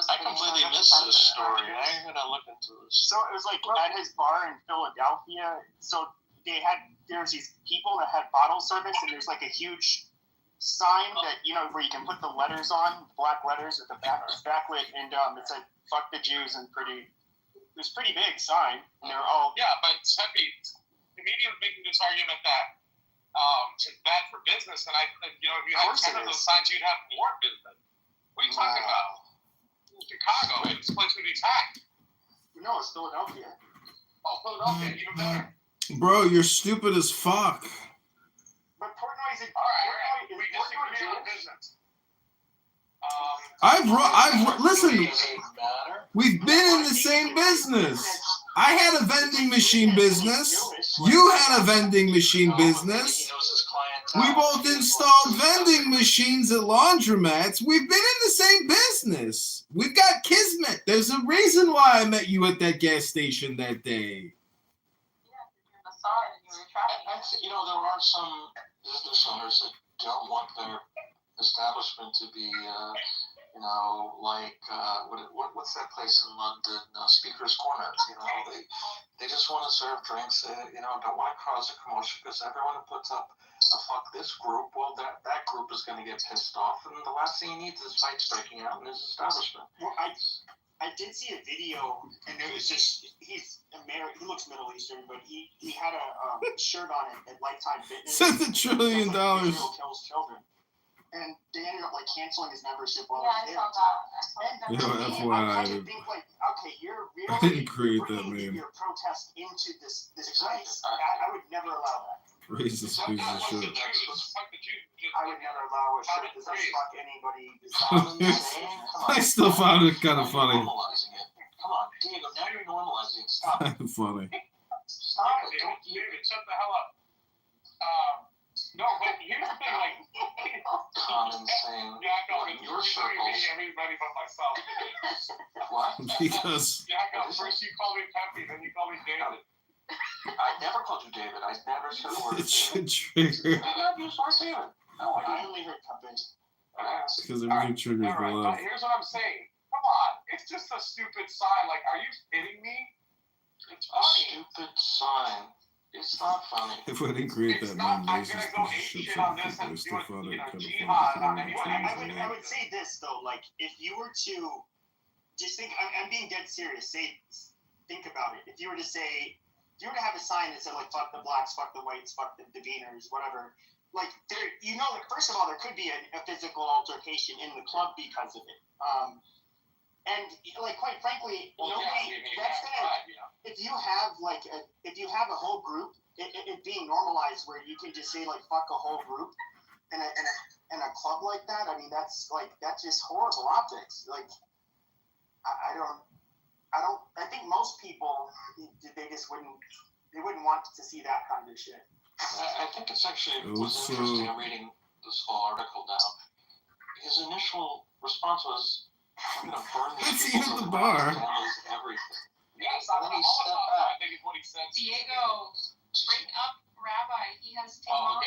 I completely missed this story. I gotta look into this. So it was like at his bar in Philadelphia. So there's these people that had bottle service, and there's like a huge sign that where you can put the letters on, black letters at the back, backlit, and it said "fuck the Jews" and it was pretty big sign, and they're all but Pepe, the media was making this argument that it's bad for business, and if you had 10 of those signs, you'd have more business. What are you talking about? Chicago, this place would be packed. No, it's Philadelphia. Oh, Philadelphia, even better. Bro, you're stupid as fuck. But Portnoy's all right. We disagree on business. Listen, we've been in the same business. I had a vending machine business. You had a vending machine business. We both installed vending machines at laundromats. We've been in the same business. We've got kismet. There's a reason why I met you at that gas station that day. There are some business owners that don't want their establishment to be You know, like what's that place in London? Speaker's Corner. You know, they just want to serve drinks. You know, don't want to cause a commotion because everyone who puts up a fuck this group, well, that group is going to get pissed off, and the last thing he needs is fights breaking out in his establishment. Well, I did see a video, and it was just he's American. He looks Middle Eastern, but he had a shirt on it at Lifetime Fitness. Sent $1 trillion. Israel kills children. And they ended up like canceling his membership while he was there. You know, FYI, I kind of think like, okay, you're I didn't create that bringing meme. your protest into this place. I would never allow that. Racist piece of shit. I would never allow a shirt that doesn't fuck anybody. I still found it kind of funny. Normalizing it. Come on, Diego, now you're normalizing it. Stop it. Funny. Stop it. David, shut the hell up. No, but here's the thing, like, Common saying. Yeah, in your circles. Everybody but myself. What? Because. Yeah, first you call me Peppy, then you call me David. I never called you David. I never said a word. It should trigger. I never used the word David. No, I only heard Pepe. Because everything triggers the love. But here's what I'm saying. Come on, it's just a stupid sign. Like, are you kidding me? It's A funny. stupid sign. It's not funny. If I didn't create that meme, I'm racist gonna go piece of shit ape shit for on the this people, I and still do found it, it kind of jihad on funny. anyone. I would say this though, like if you were to just think, I'm being dead serious. Think about it. If you were to have a sign that said like "fuck the blacks, fuck the whites, fuck the beaners," whatever. Like there, like first of all, there could be a physical altercation in the club because of it. And like quite frankly, if you have a whole group, it being normalized where you can just say like "fuck" a whole group in a club like that. I mean, that's just horrible optics. Like I think most people they wouldn't want to see that kind of shit. I think it's actually was interesting. I'm reading this whole article now. His initial response was, "I'm gonna burn these people to the ground, everything." Yes, then he stepped back. I think is what he said. Diego, bring up Rabbi. He has Tim.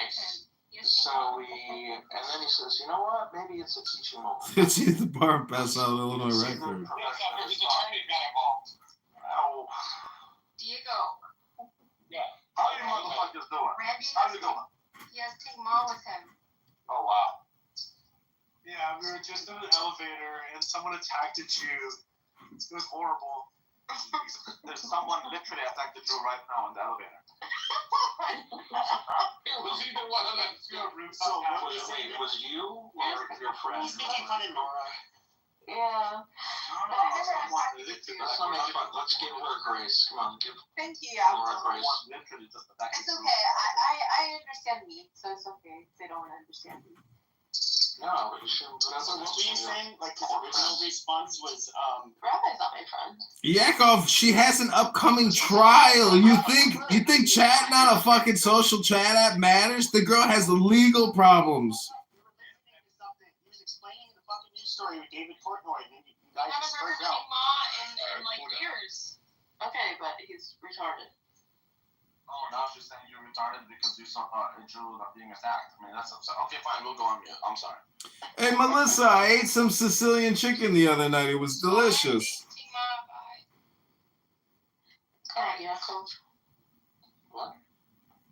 So and then he says, "You know what? Maybe it's a teaching moment." It's either the bar and pass out Illinois record. His attorney got involved. Ow. Diego. Yeah. How you motherfuckers doing? Randy How's it going? He has Tim Mall with him. Oh wow. Yeah, we were just in an elevator and someone attacked a Jew. It was horrible. There's someone literally attacked the Jew right now in the elevator. It was either one of them two rooms. So what do you say? Was you or your friend? He's making fun of Nora. Yeah. Let's give her grace. Come on, give Thank you. Nora grace. Literally just attacked It's the Jew. okay. I understand me, so it's okay if they don't understand me. No, but you shouldn't put up So what were you saying? Like his original response was, Rabbi's not my friend. Yakov, she has an upcoming trial. You think chatting on a fucking social chat app matters? The girl has legal problems. he was explaining the fucking news story with David Portnoy, and you I guys haven't just heard freaked of out. Ma in like years. Okay, but he's retarded. Oh, now she's saying you're retarded because you saw a Jew being attacked. I mean, that's upset. Okay, fine, we'll go on mute. I'm sorry. Hey, Melissa, I ate some Sicilian chicken the other night. It was delicious. What?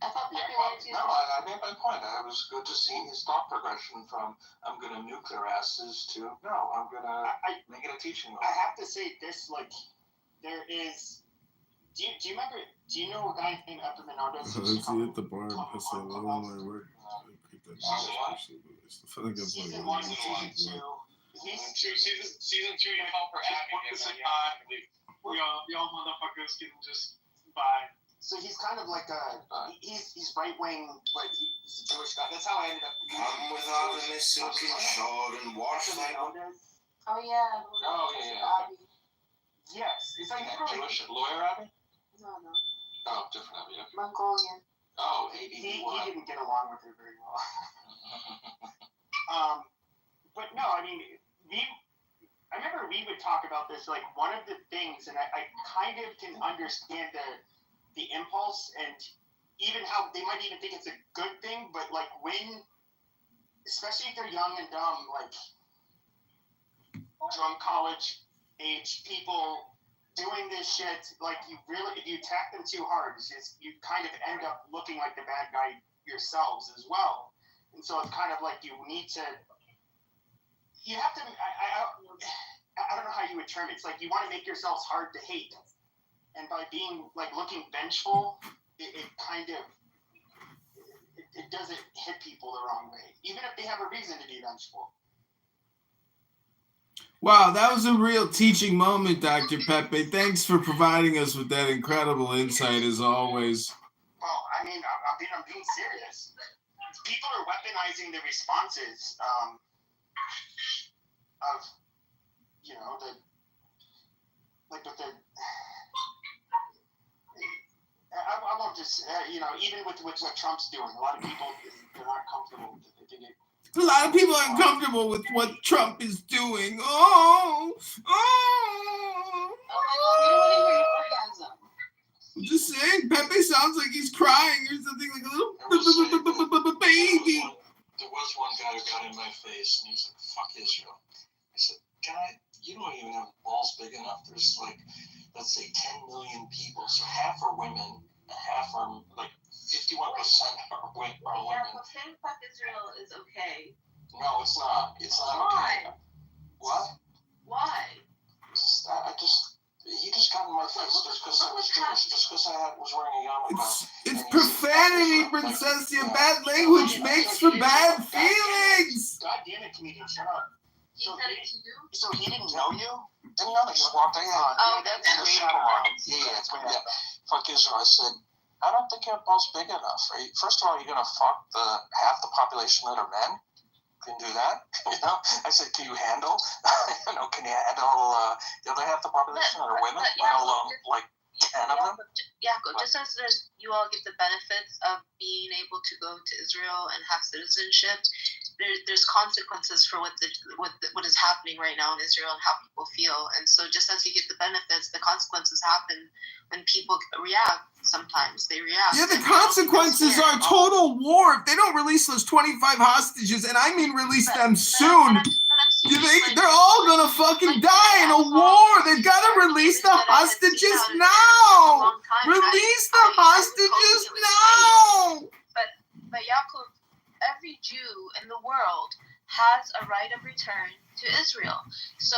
I thought Pepe wanted to. No, I made my point. It was good to see his thought progression from "I'm gonna nuke their asses" to "No, I'm gonna make it a teaching moment." I have to say this, like, there is. Do you remember? Do you know a guy named Evan Bernardo? I see at the bar and pass out Illinois record. I picked that I think I'm Season like, 1 and Season 2. Season 2, you call for Abby. We all motherfuckers can just buy. So he's kind of like he's right wing, but he's a Jewish guy. That's how I ended up. I'm without an silken short and watch like. Oh yeah. Oh yeah. Yes, it's like Jewish lawyer Abby. No. Oh, different Abby. Okay. Mongolian. Oh, he didn't get along with her very well. But no, I mean, I remember we would talk about this. Like one of the things, and I kind of can understand the impulse, and even how they might even think it's a good thing. But like when, especially if they're young and dumb, like drunk college age people doing this shit. Like, if you attack them too hard, it's just, you kind of end up looking like the bad guy yourselves as well. And so it's kind of like you have to, I don't know how you would term it. It's like you want to make yourselves hard to hate. And by being, like, looking vengeful, it kind of, it doesn't hit people the wrong way, even if they have a reason to be vengeful. Wow, that was a real teaching moment, Dr. Pepe. Thanks for providing us with that incredible insight, as always. Well, I mean, I'm being serious. People are weaponizing the responses of, you know, I won't just, you know, even with what Trump's doing, a lot of people, they're not comfortable with it. A lot of people are uncomfortable with what Trump is doing. I'm just saying, Pepe sounds like he's crying or something, like a little baby. There was one guy who got in my face, and he's like, "Fuck Israel." I said, "Guy, you don't even have balls big enough. There's like, let's say 10 million people, so half are women, half are like 51% are women. Yeah, well, saying fuck Israel is okay. No, it's not. It's not Why? okay. What? Why? He just got in my face just because I was Jewish, just because I was wearing a yarmulke. It's profanity, Princessia. Bad language makes for bad feelings. God damn it, comedian, shut up. He said it to you? So he didn't know you? Didn't know, they just walked in. Oh, that's in the supermarket. Yeah. Fuck Israel. I said, I don't think your balls big enough. First of all, you're gonna fuck half the population that are men. Can do that, you know. I said, can you handle? Can you handle the other half the population that are women? Let alone like 10 of them. Just as you all get the benefits of being able to go to Israel and have citizenship, there's consequences for what is happening right now in Israel and how people feel. And so just as you get the benefits, the consequences happen when people react. Sometimes they react. Yeah, the consequences are total war. If they don't release those 25 hostages, and I mean release them soon, they're all gonna fucking die in a war. They've got to release the hostages now. Release the hostages now. But Yaakov, every Jew in the world has a right of return to Israel. So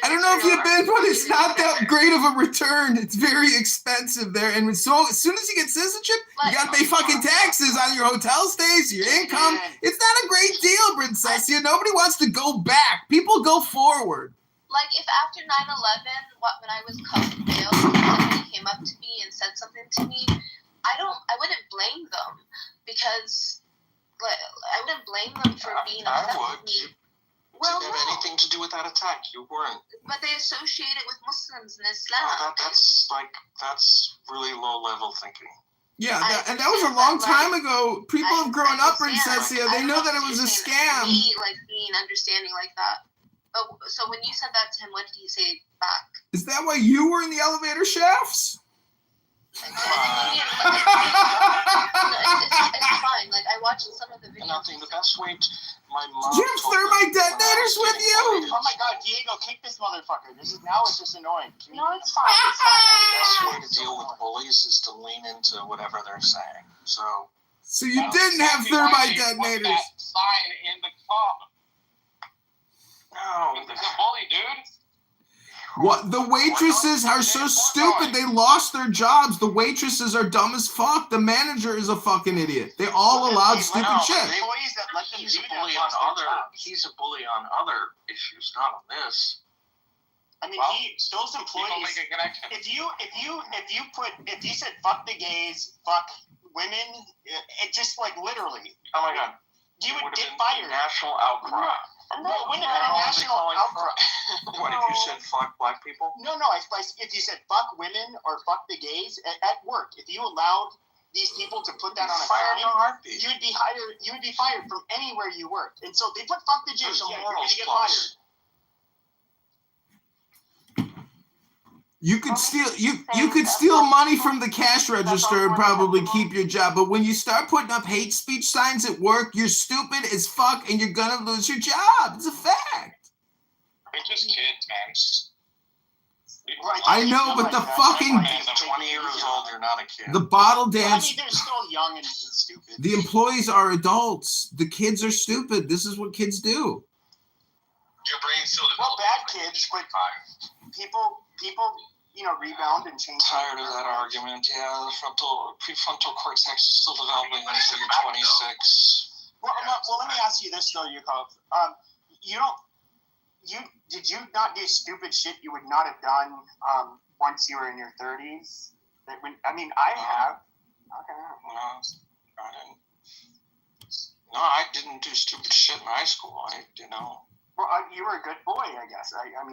I don't know if you've been, but it's not that great of a return. It's very expensive there. And so as soon as you get citizenship, you got to pay fucking taxes on your hotel stays, your income. It's not a great deal, Princessia. Nobody wants to go back. People go forward. Like if after 9/11, when I was cut from jail, somebody came up to me and said something to me, I wouldn't blame them because I wouldn't blame them for being upset with me. Well, didn't have anything to do with that attack. You weren't. But they associate it with Muslims and Islam. Well, that's really low level thinking. Yeah, that was a long time ago. People have grown up, Princessia. They know that it was a scam. Me, like being understanding like that. But so when you said that to him, what did he say back? Is that why you were in the elevator shafts? It's fine. Like I watched some of the videos. Nothing. The best way. My mom. Do you have thermite detonators with you? Oh my God, Diego, kick this motherfucker. It's just annoying. No, it's fine. It's fine. The best way to deal with bullies is to lean into whatever they're saying. So you didn't have thermite detonators. That sign in the car. No, it's a bully, dude. What? The waitresses are so stupid. They lost their jobs. The waitresses are dumb as fuck. The manager is a fucking idiot. They all allowed stupid shit. He's a bully on other issues, not on this. I mean, those employees. If you said fuck the gays, fuck women, it just like literally. Oh my God. You would get fired. National outcry. No, it wouldn't have been a national outcry. What, if you said fuck black people? No. If you said fuck women or fuck the gays at work, if you allowed these people to put that on a sign, you would be fired from anywhere you worked. And so they put fuck the Jews. Yeah, you're gonna get fired. You could steal money from the cash register and probably keep your job, but when you start putting up hate speech signs at work, you're stupid as fuck and you're gonna lose your job. It's a fact. They're just kids, man. I know, but the fucking 20 years old, you're not a kid. the bottle I dance. mean, they're still young and stupid. The employees are adults. The kids are stupid. This is what kids do. Your brain's still Well, bad kids, but people, rebound and change. Tired of that argument. Yeah, the prefrontal cortex is still developing until you're 26. Well, let me ask you this though, Yukov. Did you not do stupid shit you would not have done once you were in your 30s? I have. Okay. No, I didn't do stupid shit in high school. Well, you were a good boy, I guess. I mean,